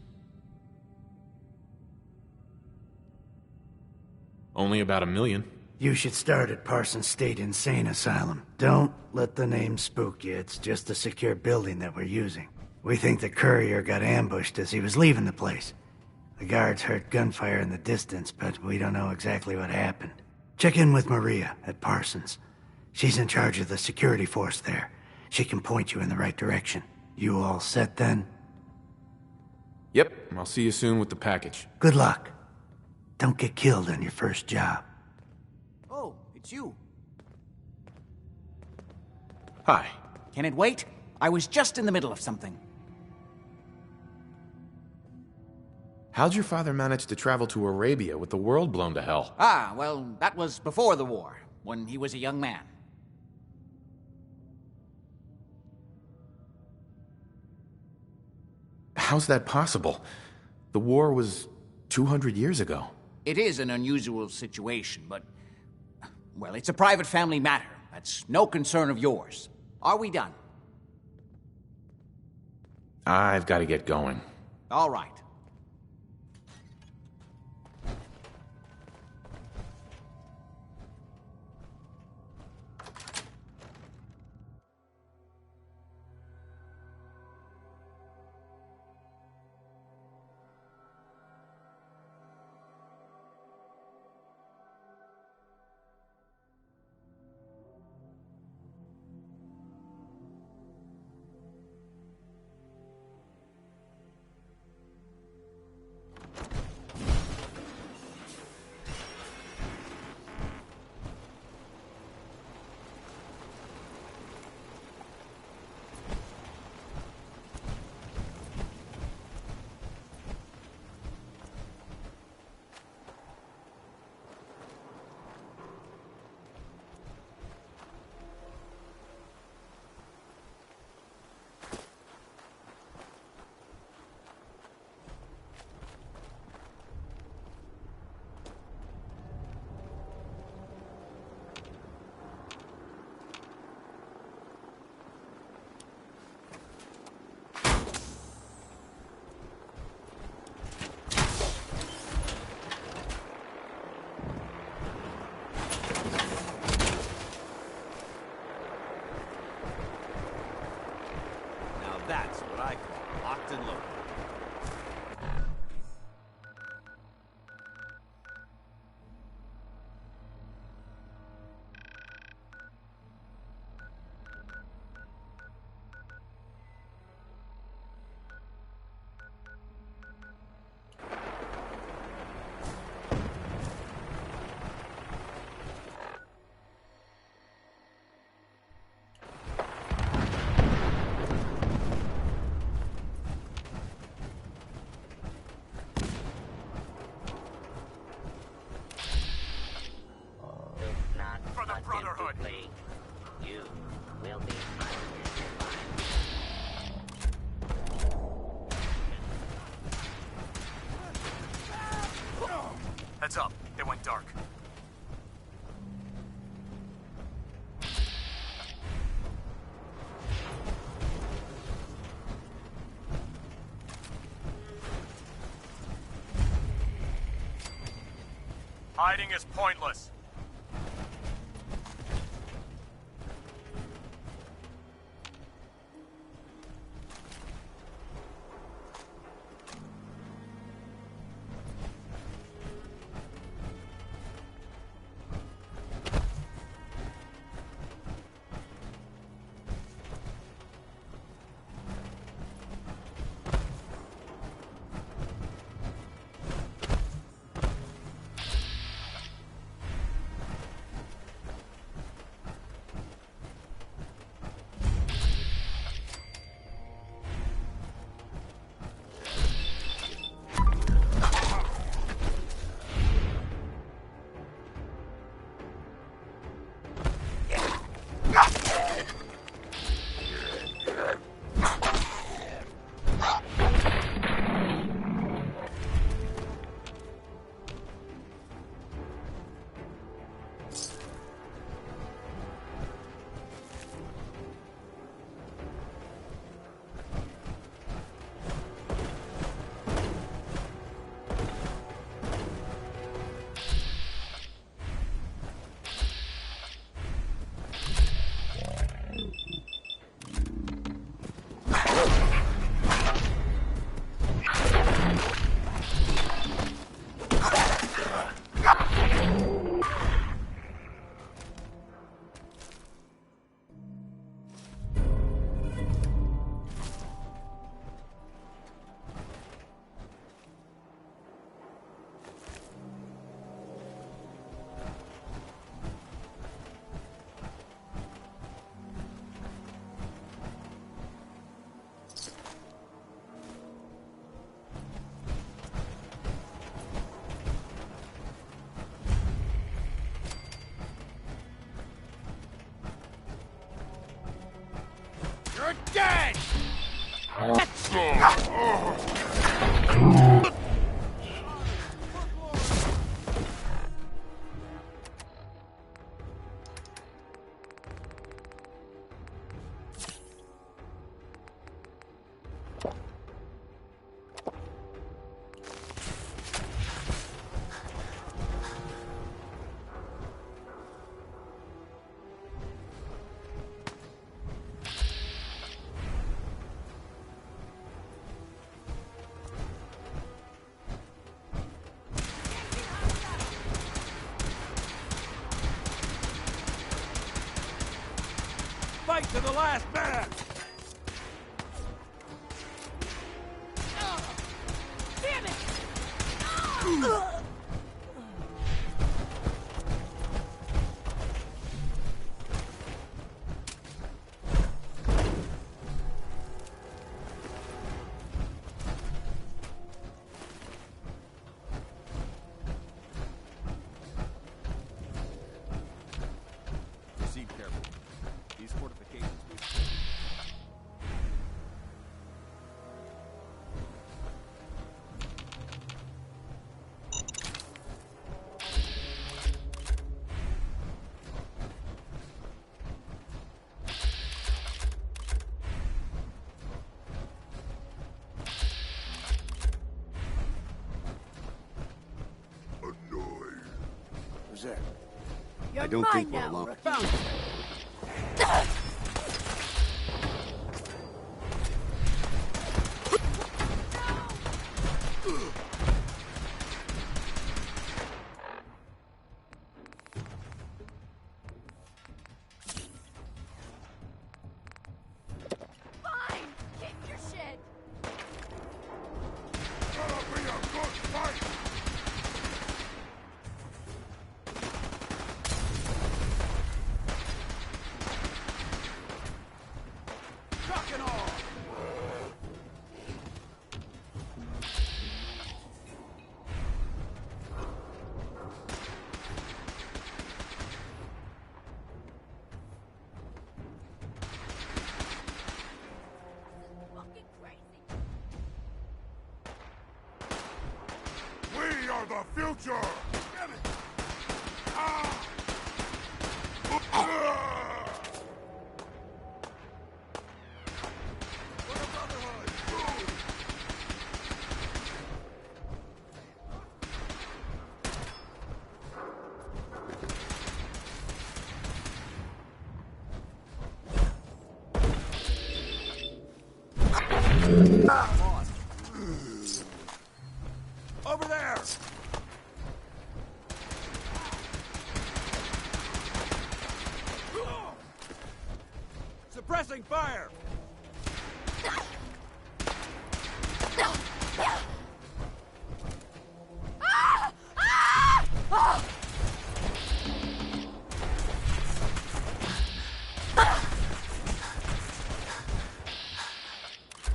S7: Only about 1 million.
S19: You should start at Parsons State Insane Asylum. Don't let the name spook you. It's just a secure building that we're using. We think the courier got ambushed as he was leaving the place. The guards heard gunfire in the distance, but we don't know exactly what happened. Check in with Maria at Parsons. She's in charge of the security force there. She can point you in the right direction. You all set then?
S7: Yep, I'll see you soon with the package.
S19: Good luck. Don't get killed on your first job.
S16: Oh, it's you.
S7: Hi.
S16: Can it wait? I was just in the middle of something.
S4: How'd your father manage to travel to Arabia with the world blown to hell?
S16: Ah, well, that was before the war, when he was a young man.
S4: How's that possible? The war was 200 years ago.
S16: It is an unusual situation, but... well, it's a private family matter. That's no concern of yours. Are we done?
S4: I've got to get going.
S16: All right.
S5: That's what I call locked and loaded.
S6: Heads up, it went dark. Hiding is pointless.
S11: Fight to the last man!
S9: Damn it!
S5: Proceed carefully. These fortifications will...
S18: Who's that?
S2: I don't think we're alone.
S9: Fine! Get your shit!
S11: Shock and awe! We are the future! Damn it! Ah! Over there! Suppressing fire!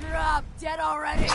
S9: You're up, dead already!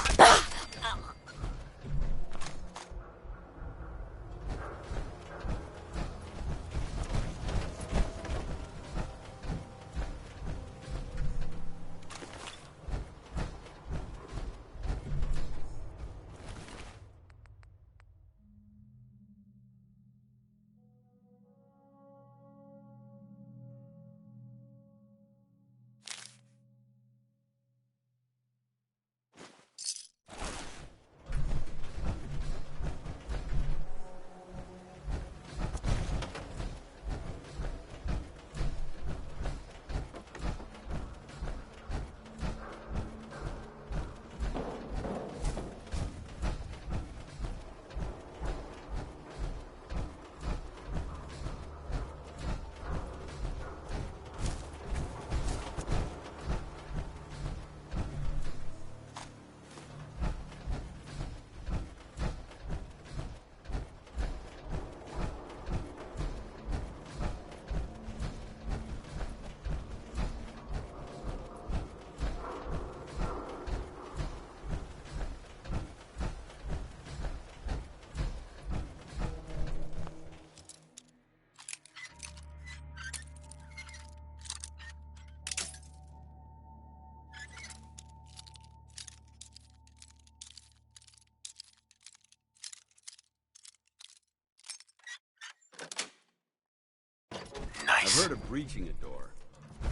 S2: heard of breaching a door.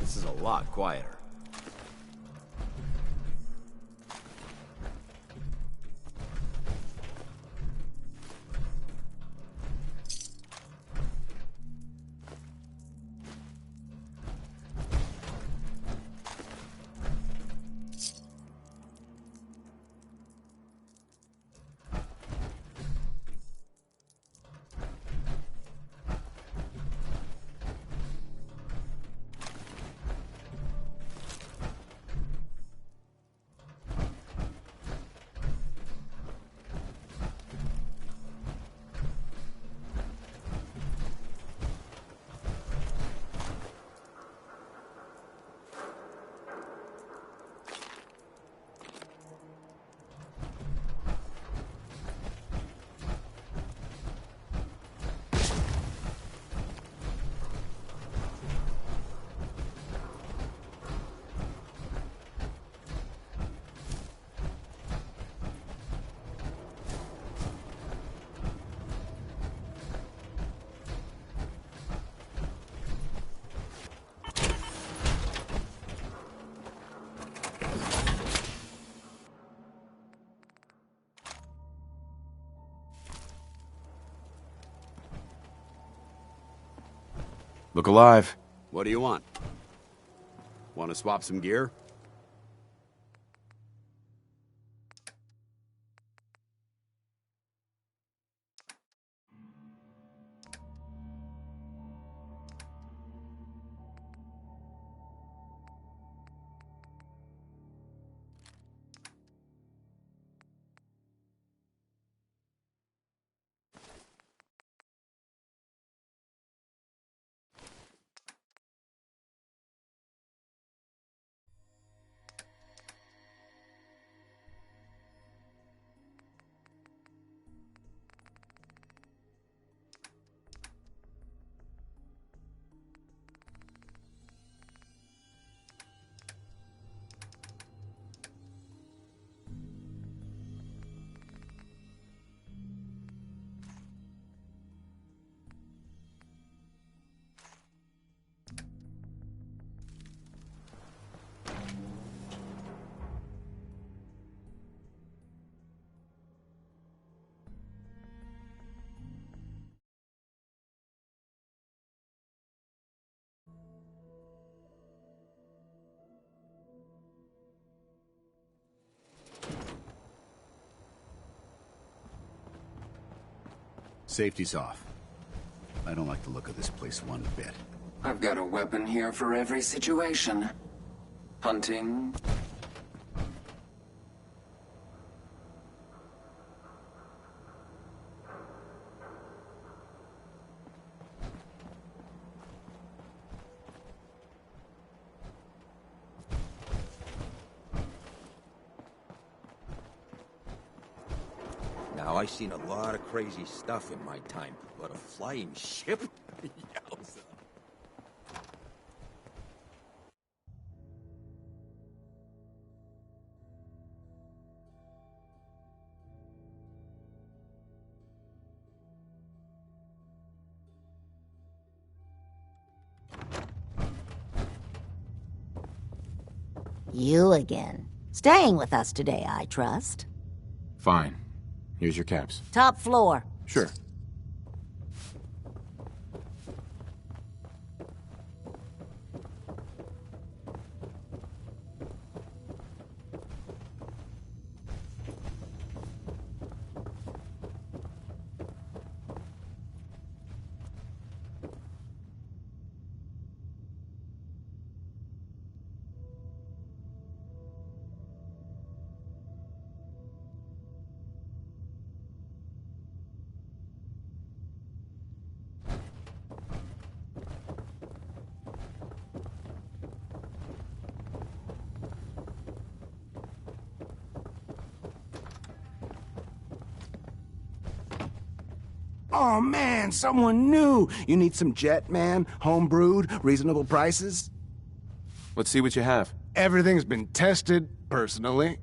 S2: This is a lot quieter.
S4: Look alive.
S2: What do you want? Want to swap some gear? Safety's off. I don't like the look of this place one bit.
S21: I've got a weapon here for every situation. Hunting.
S5: Now, I've seen a lot of crazy stuff in my time, but a flying ship? Yowza.
S22: You again. Staying with us today, I trust.
S4: Fine. Here's your caps.
S22: Top floor.
S4: Sure.
S23: Oh man, someone new! You need some jet, man? Home-brewed, reasonable prices?
S4: Let's see what you have.
S23: Everything's been tested, personally.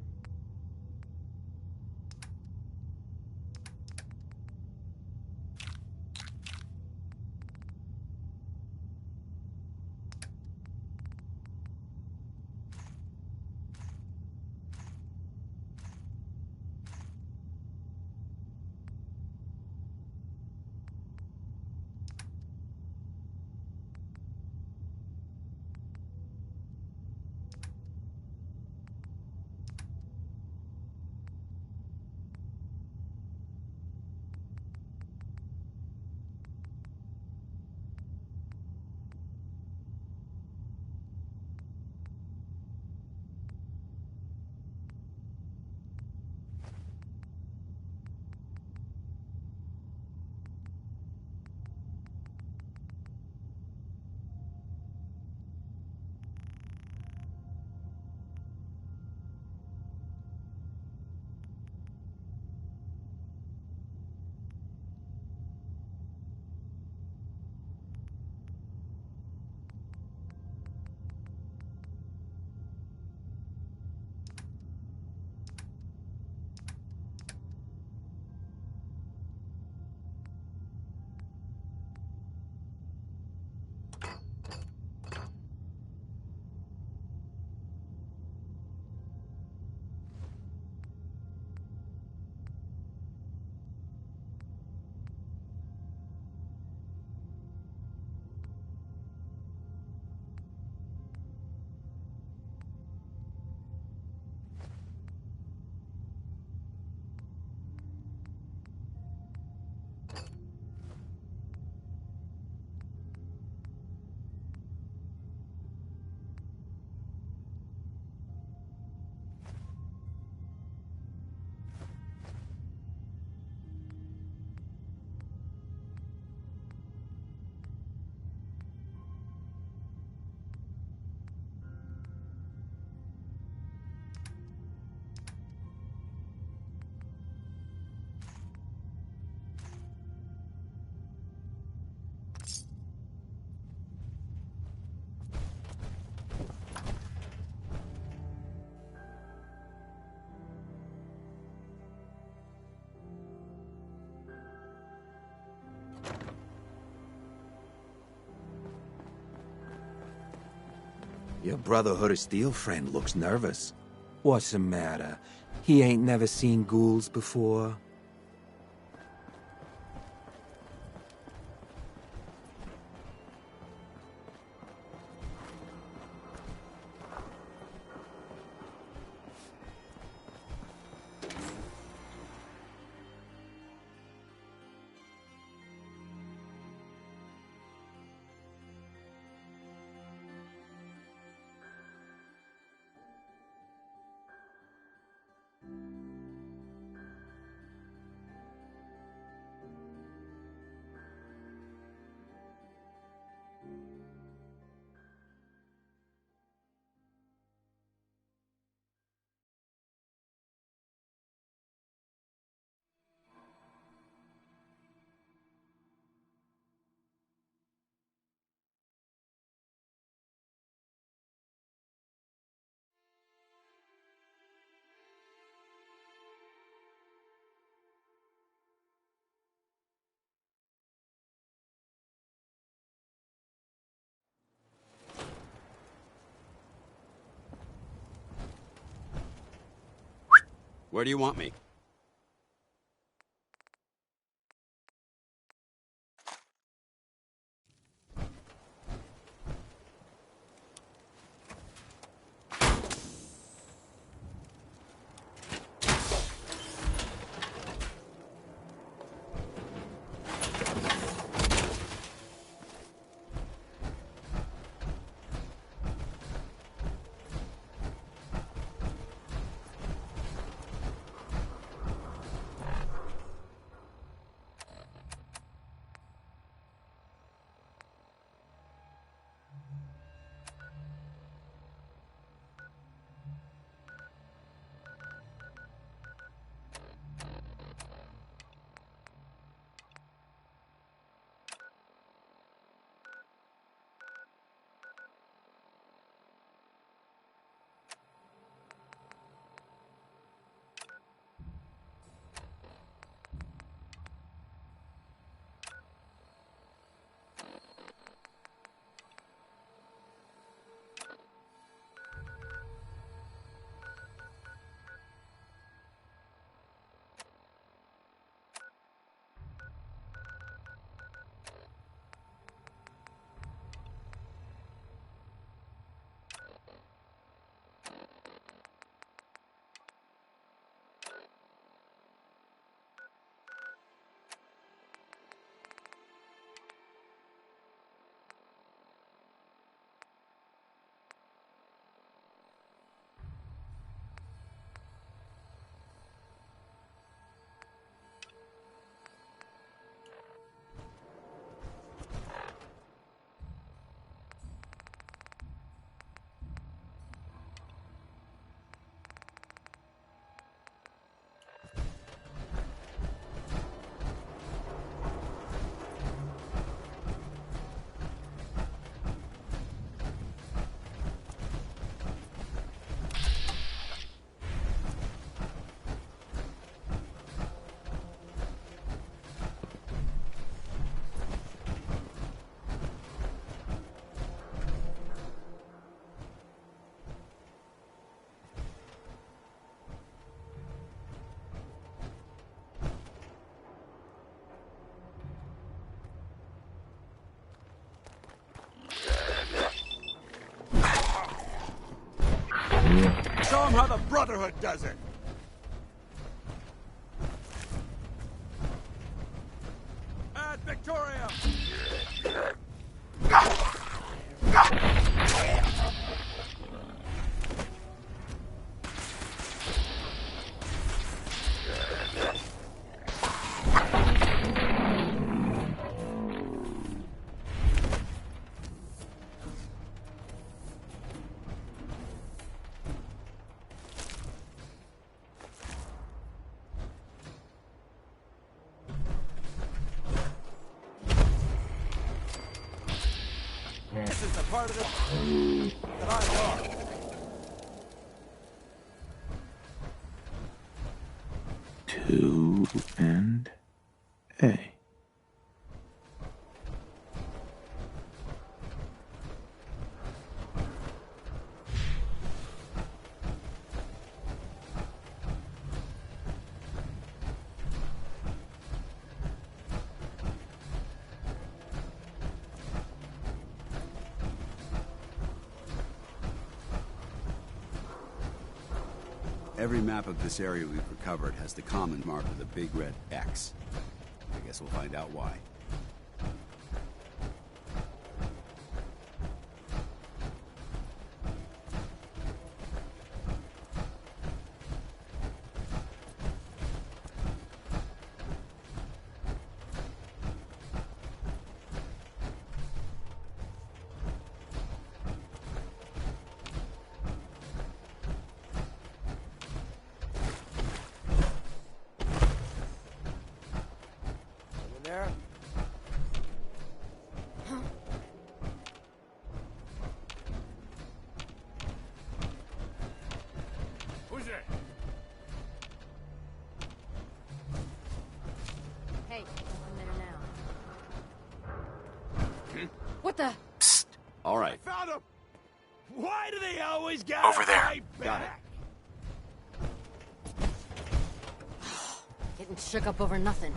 S1: Your Brotherhood of Steel friend looks nervous. What's the matter? He ain't never seen ghouls before?
S2: Where do you want me?
S11: Show them how the Brotherhood does it! Ad Victoria! This is the part of it that I love.
S4: 2 and A.
S2: Every map of this area we've recovered has the common mark with a big red X. I guess we'll find out why.
S3: There?
S11: Who's there?
S8: Hey, I'm there now. What the?
S2: Psst. All right.
S3: Found him! Why do they always get
S7: Over there.
S3: right
S2: Got it.
S3: back?
S8: Getting shook up over nothing.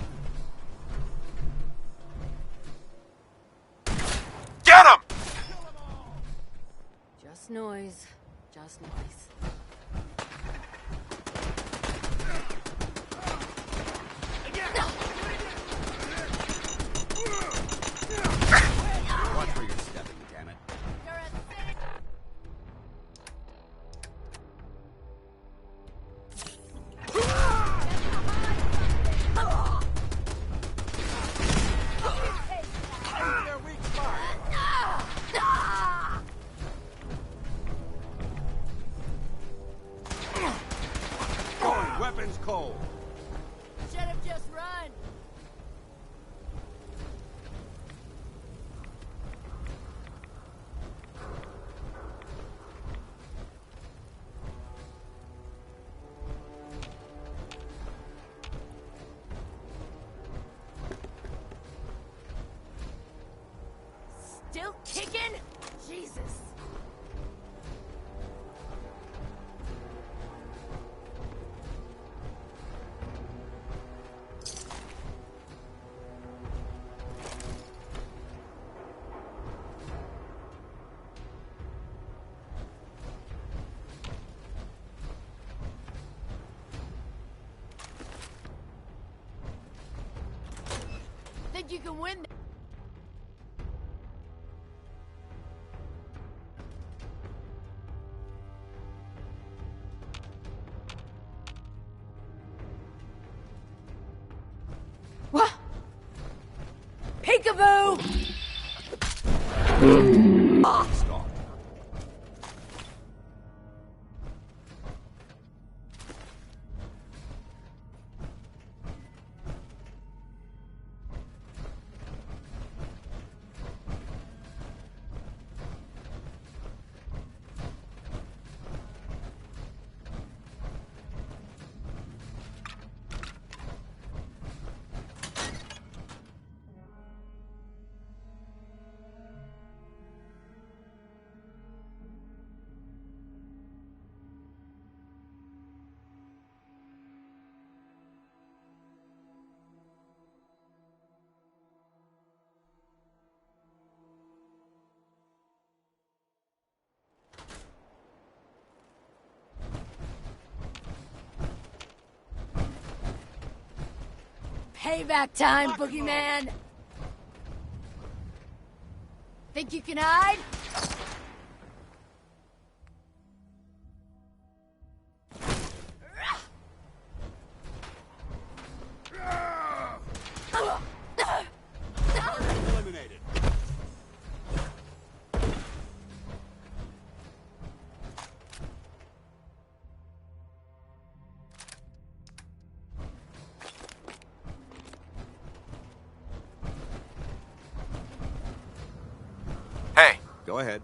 S7: Get him!
S8: Just noise. Just noise.
S2: Watch where you're stepping, damn it.
S3: Their weak spot.
S2: Going, weapons cold.
S17: Should have just run. Still kicking? Jesus. Think you can win? What? Peekaboo!
S2: Stop.
S17: Payback time, boogeyman! Think you can hide?
S2: Eliminated.
S7: Hey.
S2: Go ahead.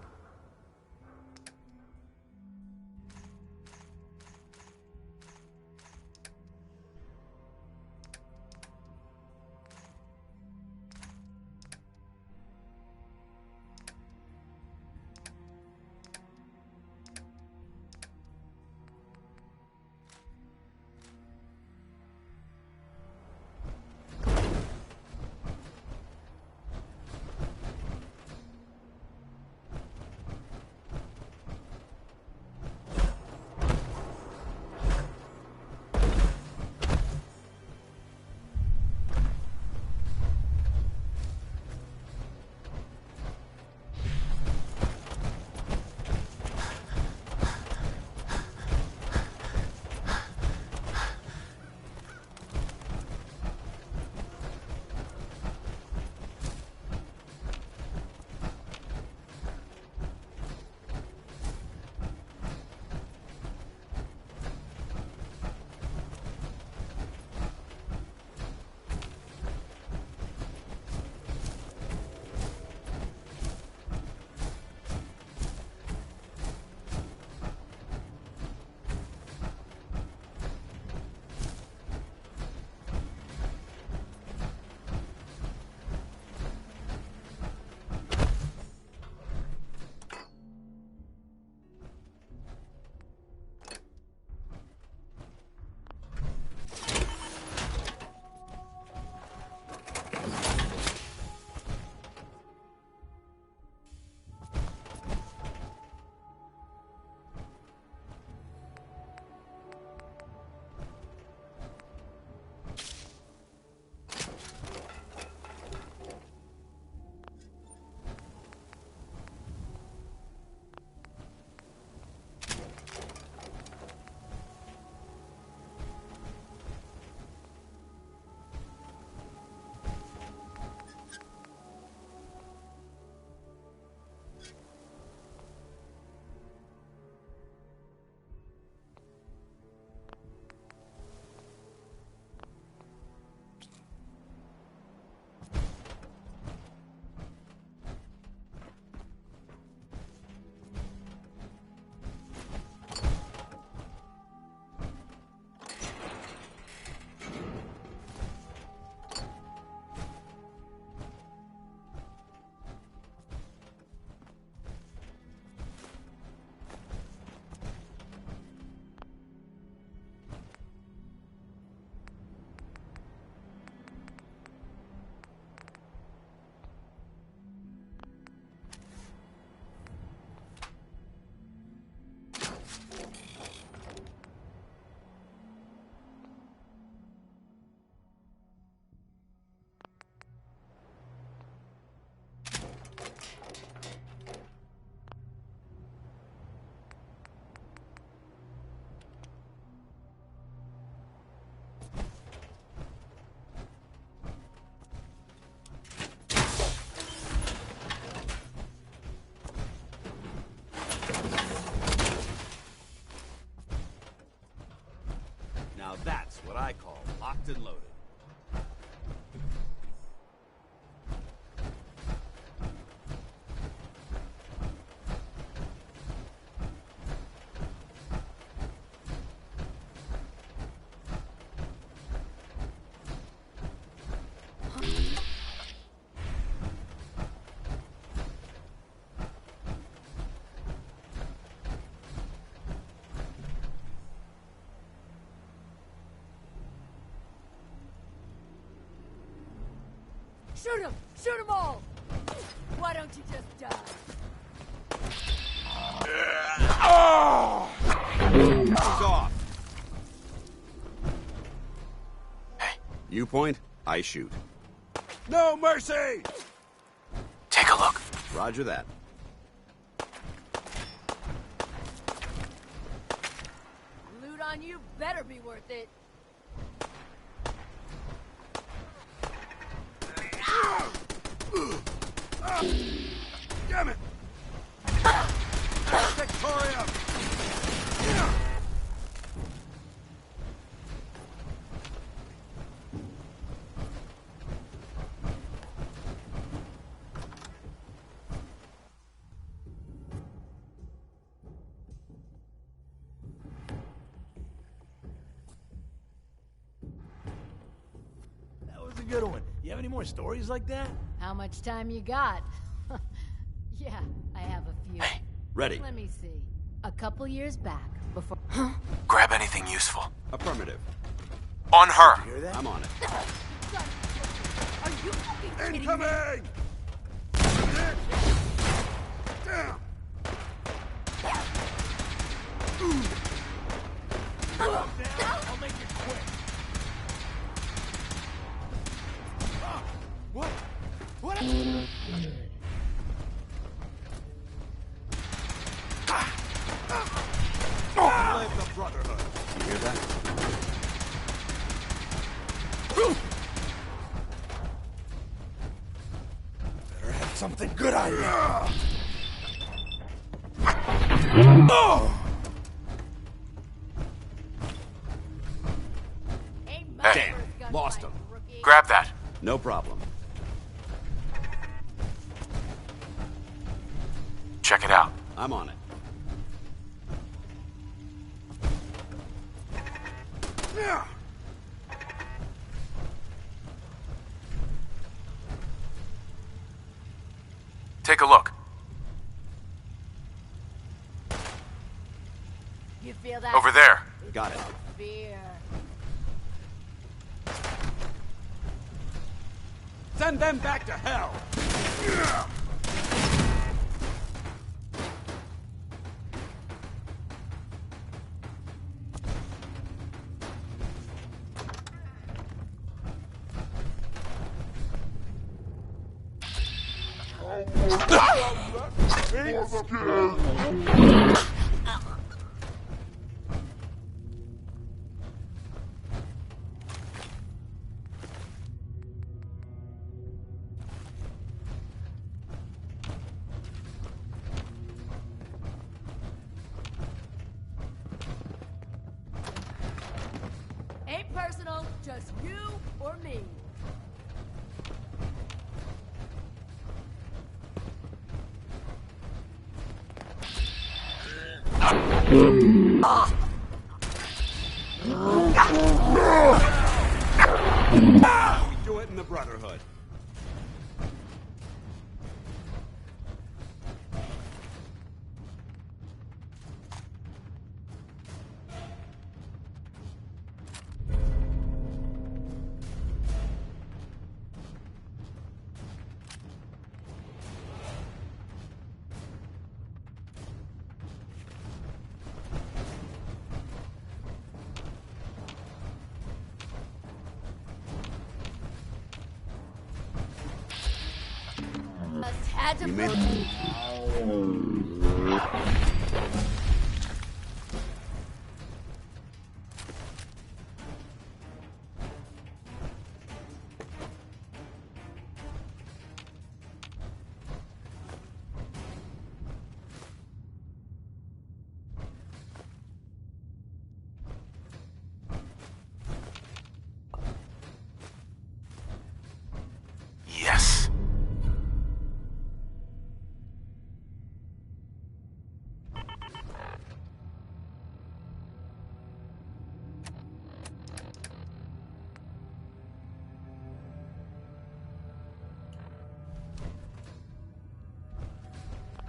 S5: Locked and loaded.
S12: Shoot him! Shoot them all! Why don't you just die?
S2: He's off.
S7: Hey.
S2: You point, I shoot.
S3: No mercy!
S7: Take a look.
S2: Roger that.
S12: Loot on you better be worth it.
S3: Damn it! Victoria!
S13: That was a good one. You have any more stories like that?
S12: How much time you got? Yeah, I have a few.
S7: Hey,
S2: ready.
S12: Let me see. A couple years back, before...
S7: Grab anything useful.
S2: Affirmative.
S7: On her.
S2: Hear that? I'm on it.
S12: Are you fucking kidding me?
S3: Incoming! Damn!
S13: I'll make it quick.
S3: What? What? Live the Brotherhood.
S2: You hear that?
S3: Better have something good on you.
S7: Hey,
S2: Lost him.
S7: grab that.
S2: No problem.
S7: Check it out.
S2: I'm on it.
S7: Take a look.
S12: You feel that?
S7: Over there.
S2: Got it.
S12: Fear.
S3: Send them back to hell.
S12: Ain't personal, just you or me.
S2: We do it in the Brotherhood.
S12: Just had to
S2: You made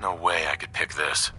S7: No way I could pick this.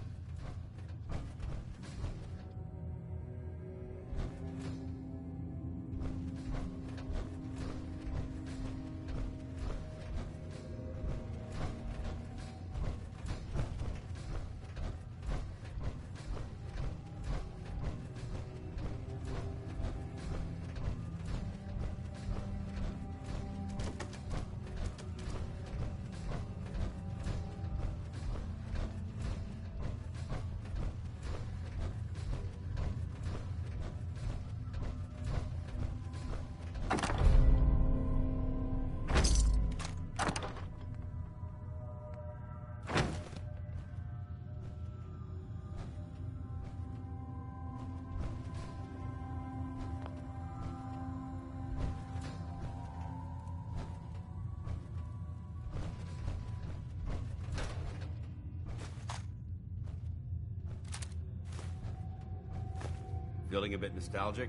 S2: Feeling a bit nostalgic?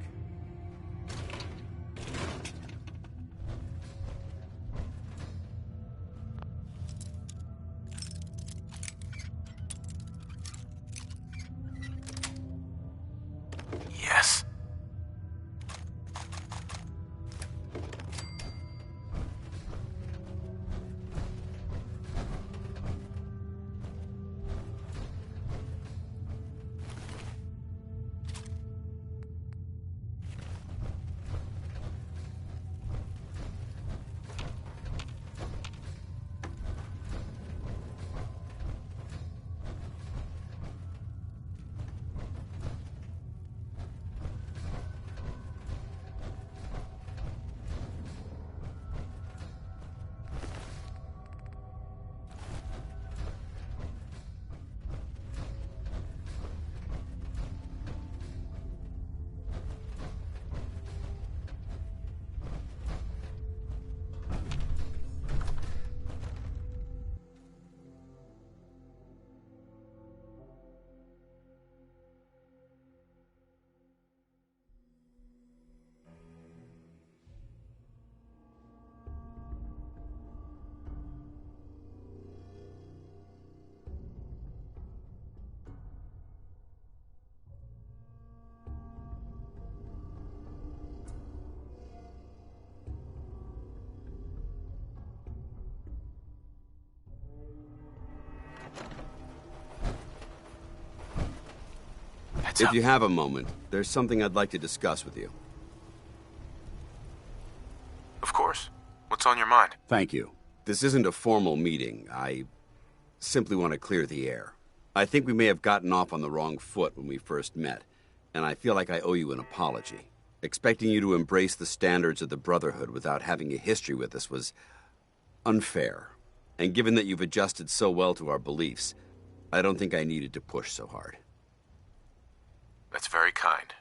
S7: Yes.
S2: If you have a moment, there's something I'd like to discuss with you.
S7: Of course. What's on your mind?
S2: Thank you. This isn't a formal meeting. I simply want to clear the air. I think we may have gotten off on the wrong foot when we first met, and I feel like I owe you an apology. Expecting you to embrace the standards of the Brotherhood without having a history with us was unfair. And given that you've adjusted so well to our beliefs, I don't think I needed to push so hard.
S7: That's very kind.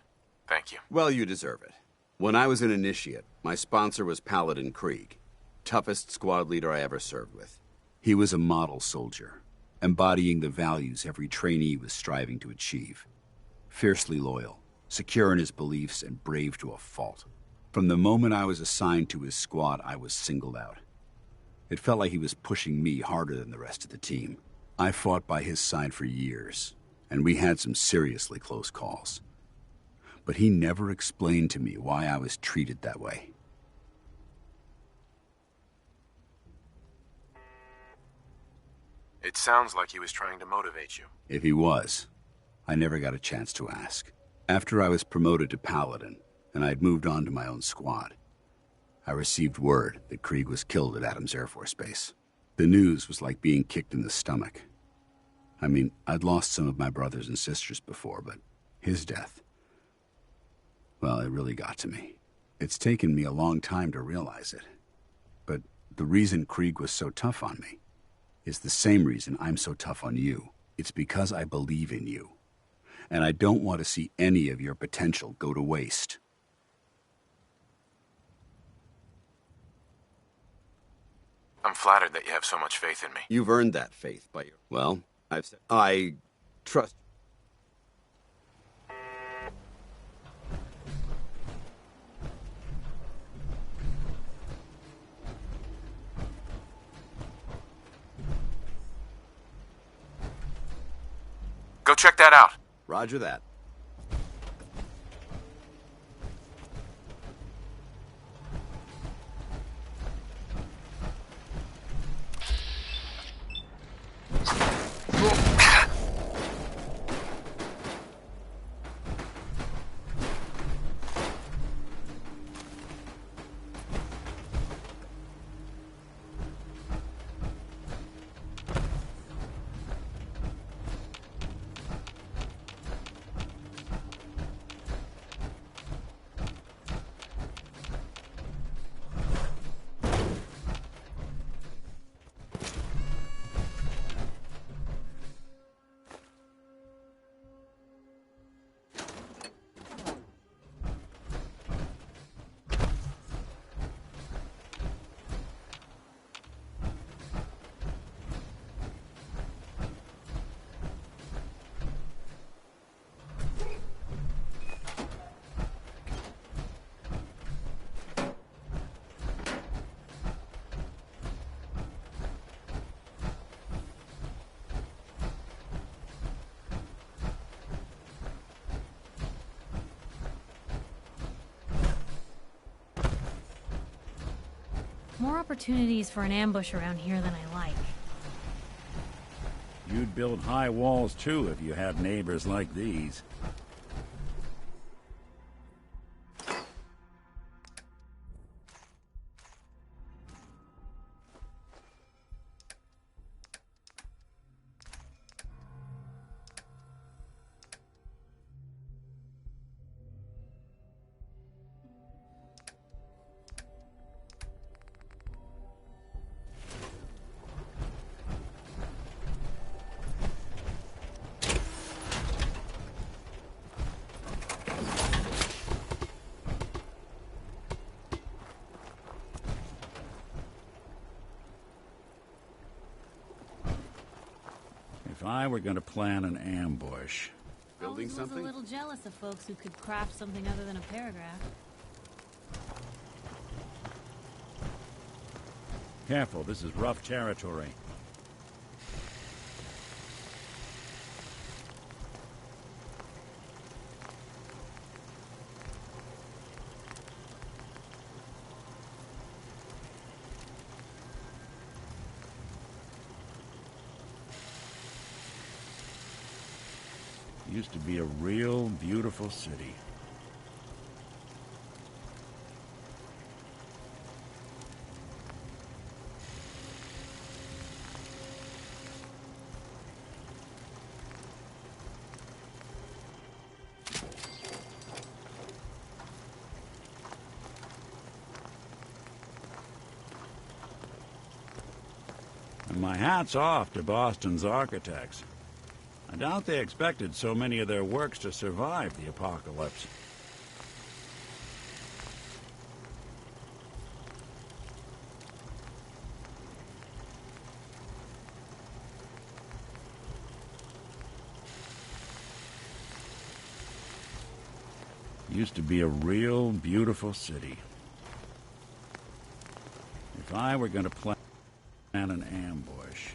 S7: Thank you.
S2: Well, you deserve it. When I was an initiate, my sponsor was Paladin Krieg, toughest squad leader I ever served with. He was a model soldier, embodying the values every trainee was striving to achieve. Fiercely loyal, secure in his beliefs, and brave to a fault. From the moment I was assigned to his squad, I was singled out. It felt like he was pushing me harder than the rest of the team. I fought by his side for years, and we had some seriously close calls. But he never explained to me why I was treated that way.
S7: It sounds like he was trying to motivate you.
S2: If he was, I never got a chance to ask. After I was promoted to Paladin, and I'd moved on to my own squad, I received word that Krieg was killed at Adams Air Force Base. The news was like being kicked in the stomach. I mean, I'd lost some of my brothers and sisters before, but his death, well, it really got to me. It's taken me a long time to realize it. But the reason Krieg was so tough on me is the same reason I'm so tough on you. It's because I believe in you. And I don't want to see any of your potential go to waste.
S7: I'm flattered that you have so much faith in me.
S2: You've earned that faith by your... Well, I've said... I trust...
S7: Go check that out.
S2: Roger that.
S10: More opportunities for an ambush around here than I like.
S14: You'd build high walls too if you had neighbors like these. If I were going to plan an ambush...
S2: Building something?
S10: I was a little jealous of folks who could craft something other than a paragraph.
S14: Careful, this is rough territory. Used to be a real beautiful city. And my hat's off to Boston's architects. I doubt they expected so many of their works to survive the apocalypse. Used to be a real beautiful city. If I were going to plan an ambush...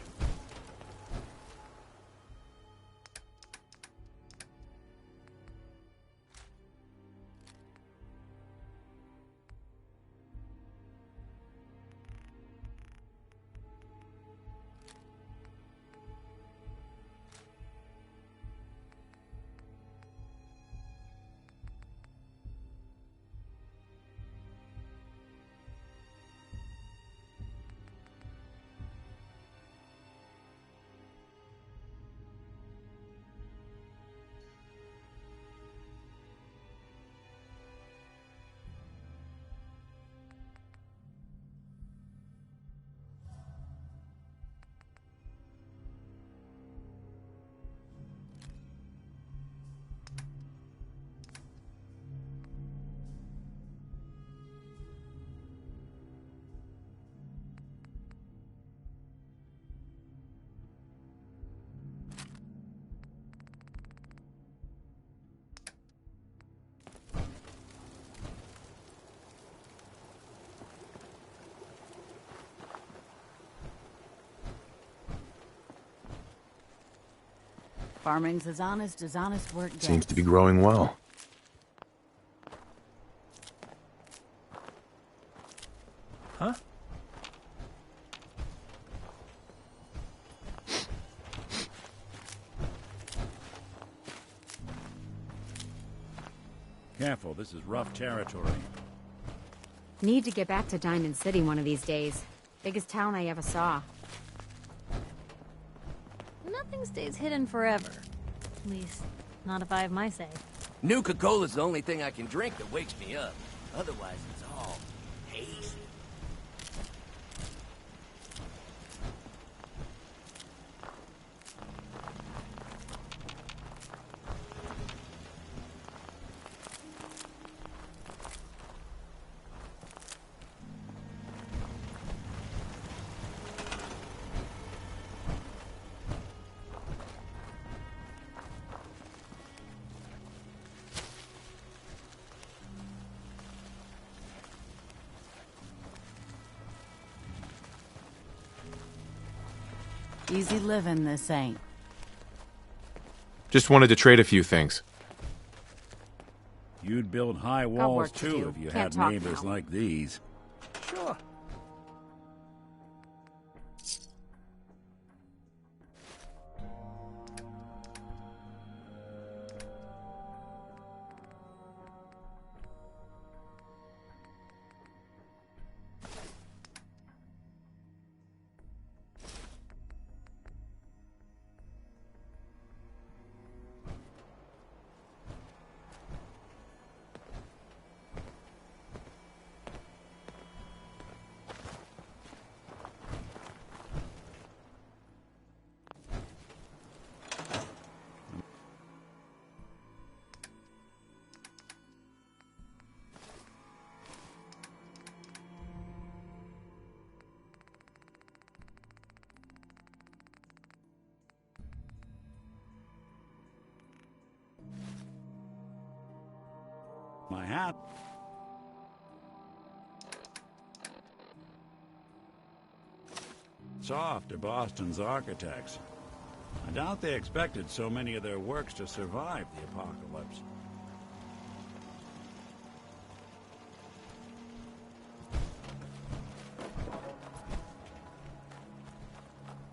S17: Farming's as honest work gets.
S4: Seems to be growing well.
S15: Huh?
S14: Careful, this is rough territory.
S19: Need to get back to Diamond City one of these days. Biggest town I ever saw.
S10: Nothing stays hidden forever. At least, not if I have my say.
S20: Nuka-Cola's the only thing I can drink that wakes me up. Otherwise, it's all hazy.
S17: Easy living, this ain't.
S7: Just wanted to trade a few things.
S14: You'd build high
S19: Got
S14: walls
S19: work to
S14: too
S19: do.
S14: if you
S19: Can't
S14: had
S19: talk
S14: neighbors
S19: now.
S14: like these.
S20: Sure.
S14: My hat. It's off to Boston's architects. I doubt they expected so many of their works to survive the apocalypse.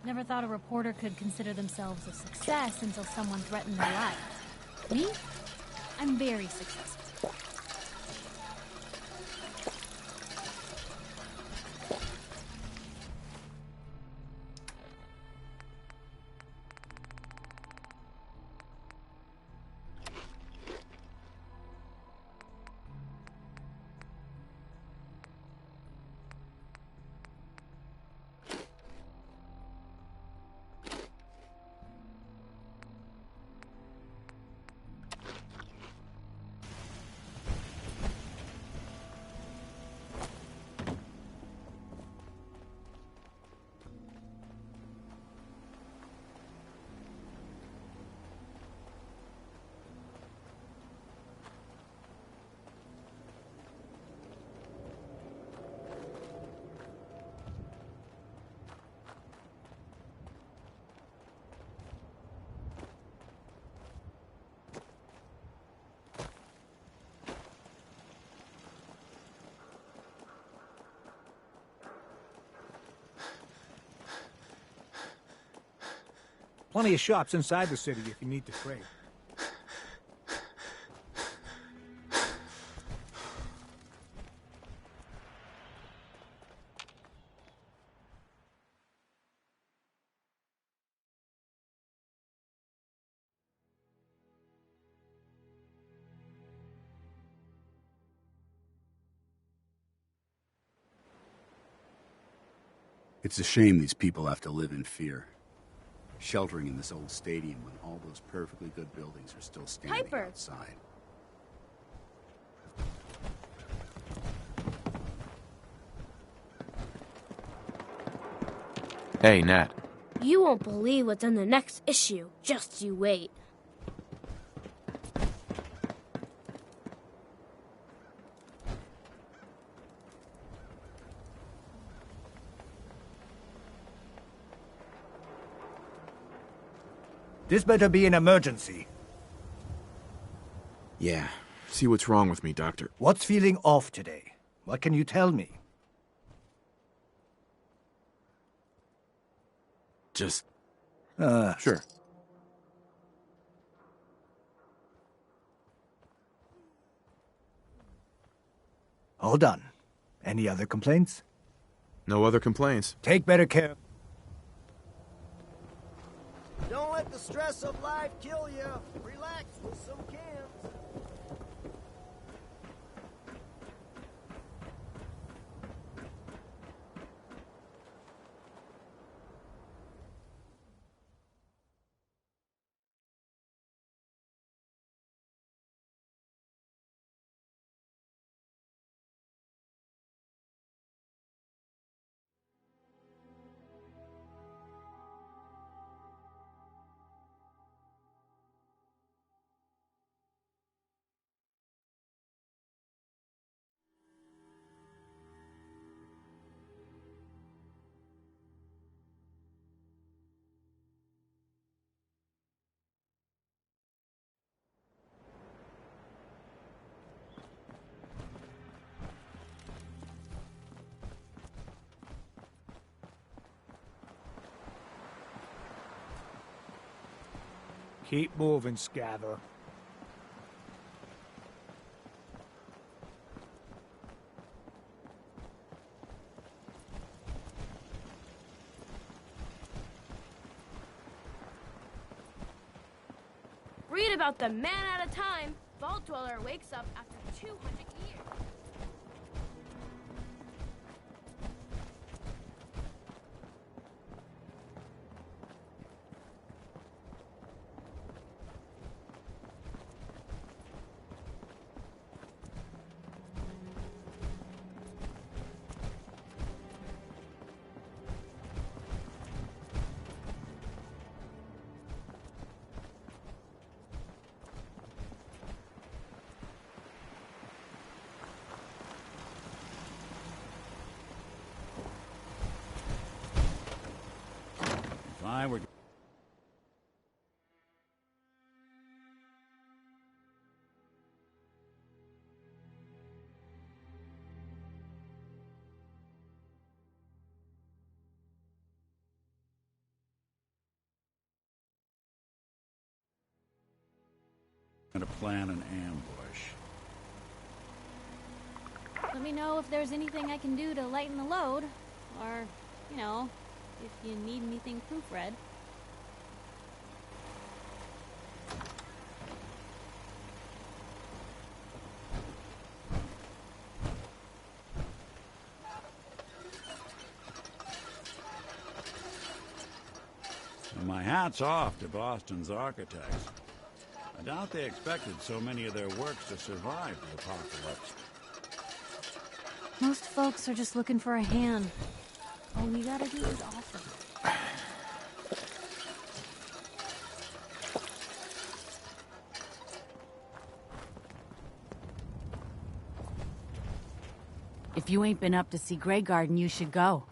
S10: Never thought a reporter could consider themselves a success until someone threatened their life. Me? I'm very successful.
S15: Plenty of shops inside the city if you need to trade.
S2: It's a shame these people have to live in fear. Sheltering in this old stadium when all those perfectly good buildings are still standing outside.
S7: Hey, Nat.
S24: You won't believe what's in the next issue. Just you wait.
S15: This better be an emergency.
S4: Yeah. See what's wrong with me, Doctor.
S15: What's feeling off today? What can you tell me?
S4: Just...
S15: Sure. All done. Any other complaints?
S4: No other complaints.
S15: Take better care.
S6: Don't let the stress of life kill you. Relax with some cans.
S15: Keep moving, Scather.
S24: Read about the man at a time. Vault Dweller wakes up after 200 years.
S14: I were... to plan an ambush.
S10: Let me know if there's anything I can do to lighten the load, or, you know, if you need anything proofread.
S14: My hat's off to Boston's architects. I doubt they expected so many of their works to survive the apocalypse.
S10: Most folks are just looking for a hand. All we gotta do is offer.
S17: If you ain't been up to see Grey Garden, you should go.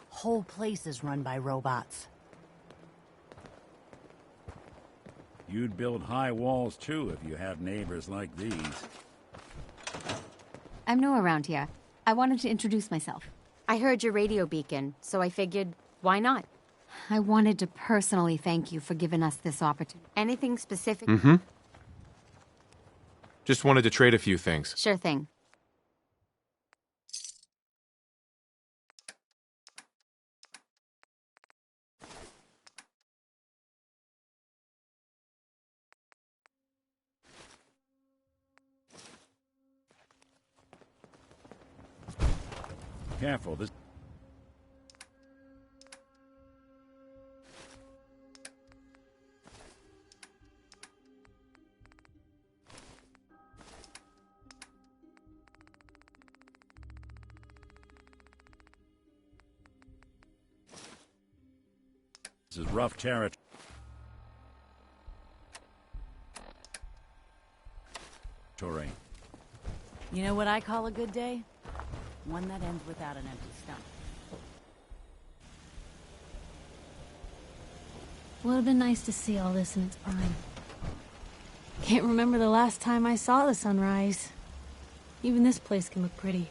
S17: Whole place is run by robots.
S14: You'd build high walls too if you had neighbors like these.
S19: I'm new around here. I wanted to introduce myself. I heard your radio beacon, so I figured, why not? I wanted to personally thank you for giving us this opportunity. Anything specific?
S7: Mm-hmm. Just wanted to trade a few things.
S19: Sure thing.
S14: Careful, this... This is rough territory.
S17: You know what I call a good day? One that ends without an empty stomach.
S10: Would have been nice to see all this in its prime. Can't remember the last time I saw the sunrise. Even this place can look pretty.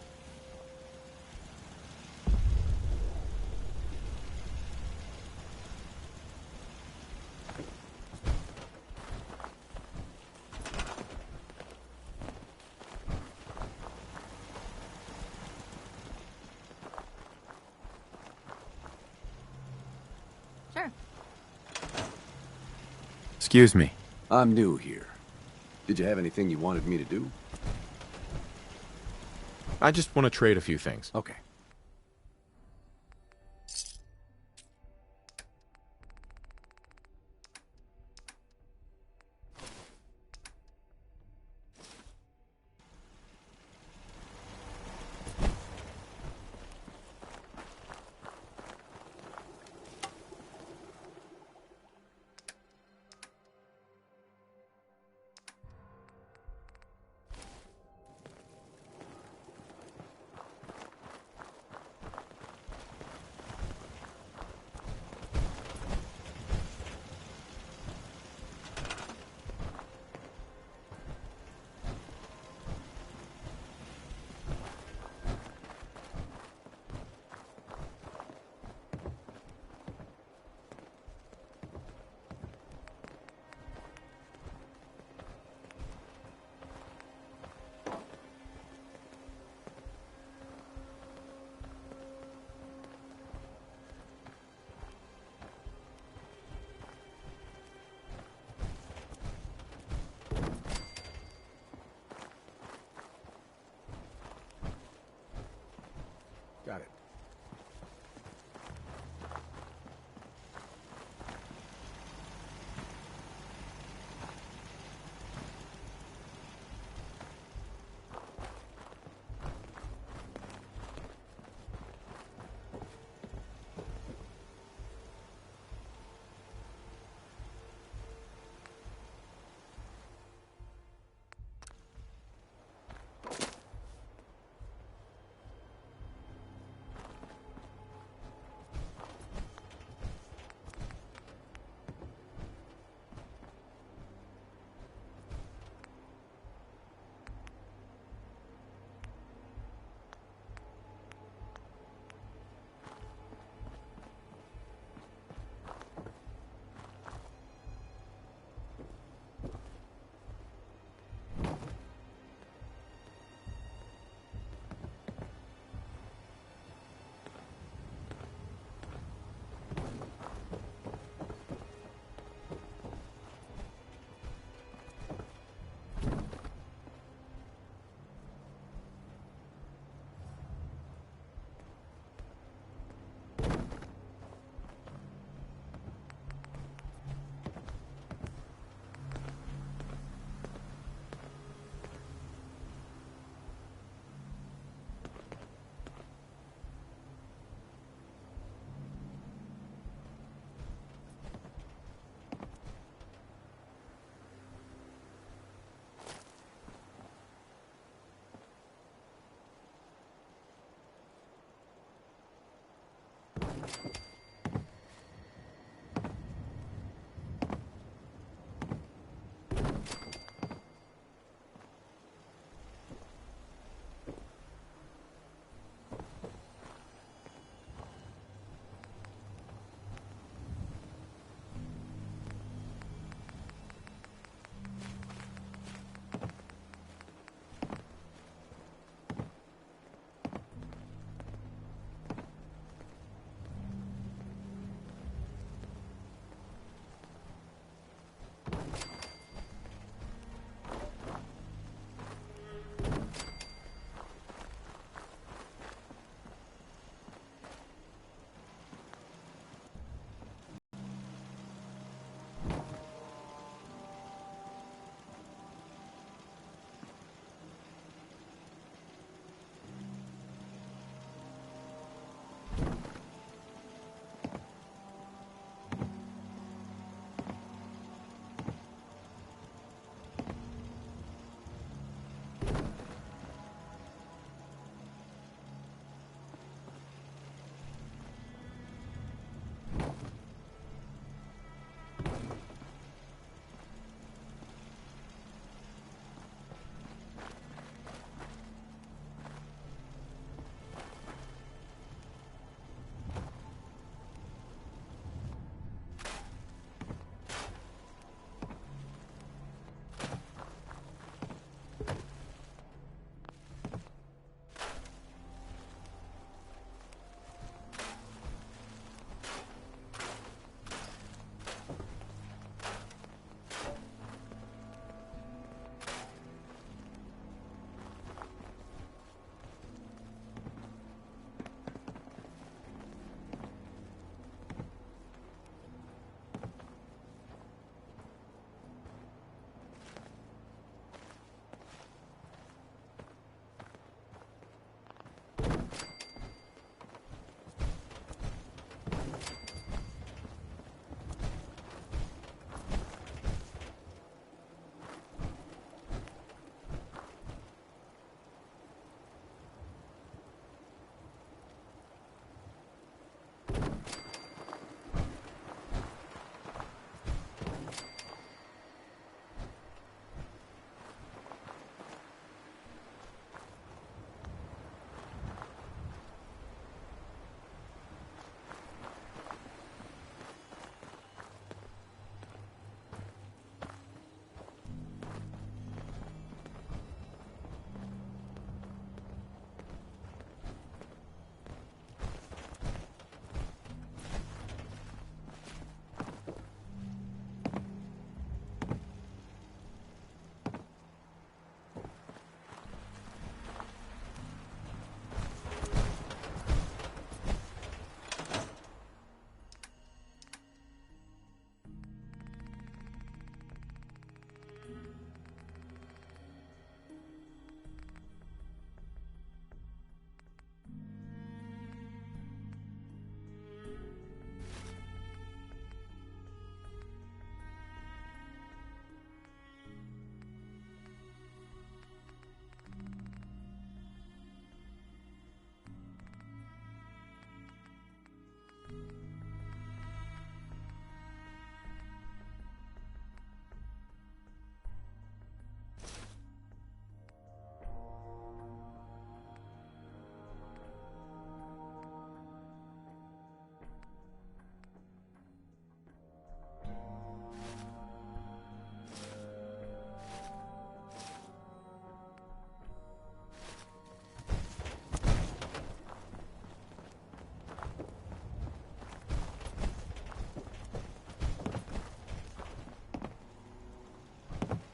S10: Sure.
S4: Excuse me.
S9: I'm new here. Did you have anything you wanted me to do?
S4: I just want to trade a few things.
S9: Okay.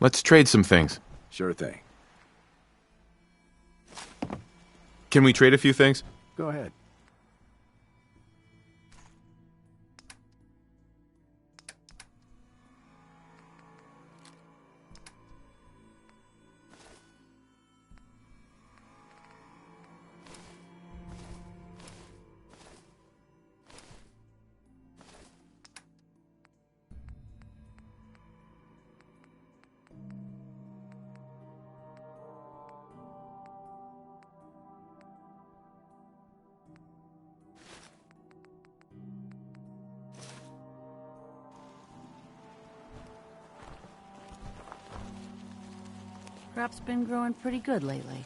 S4: Let's trade some things.
S9: Sure thing.
S4: Can we trade a few things?
S9: Go ahead.
S17: Crop's been growing pretty good lately.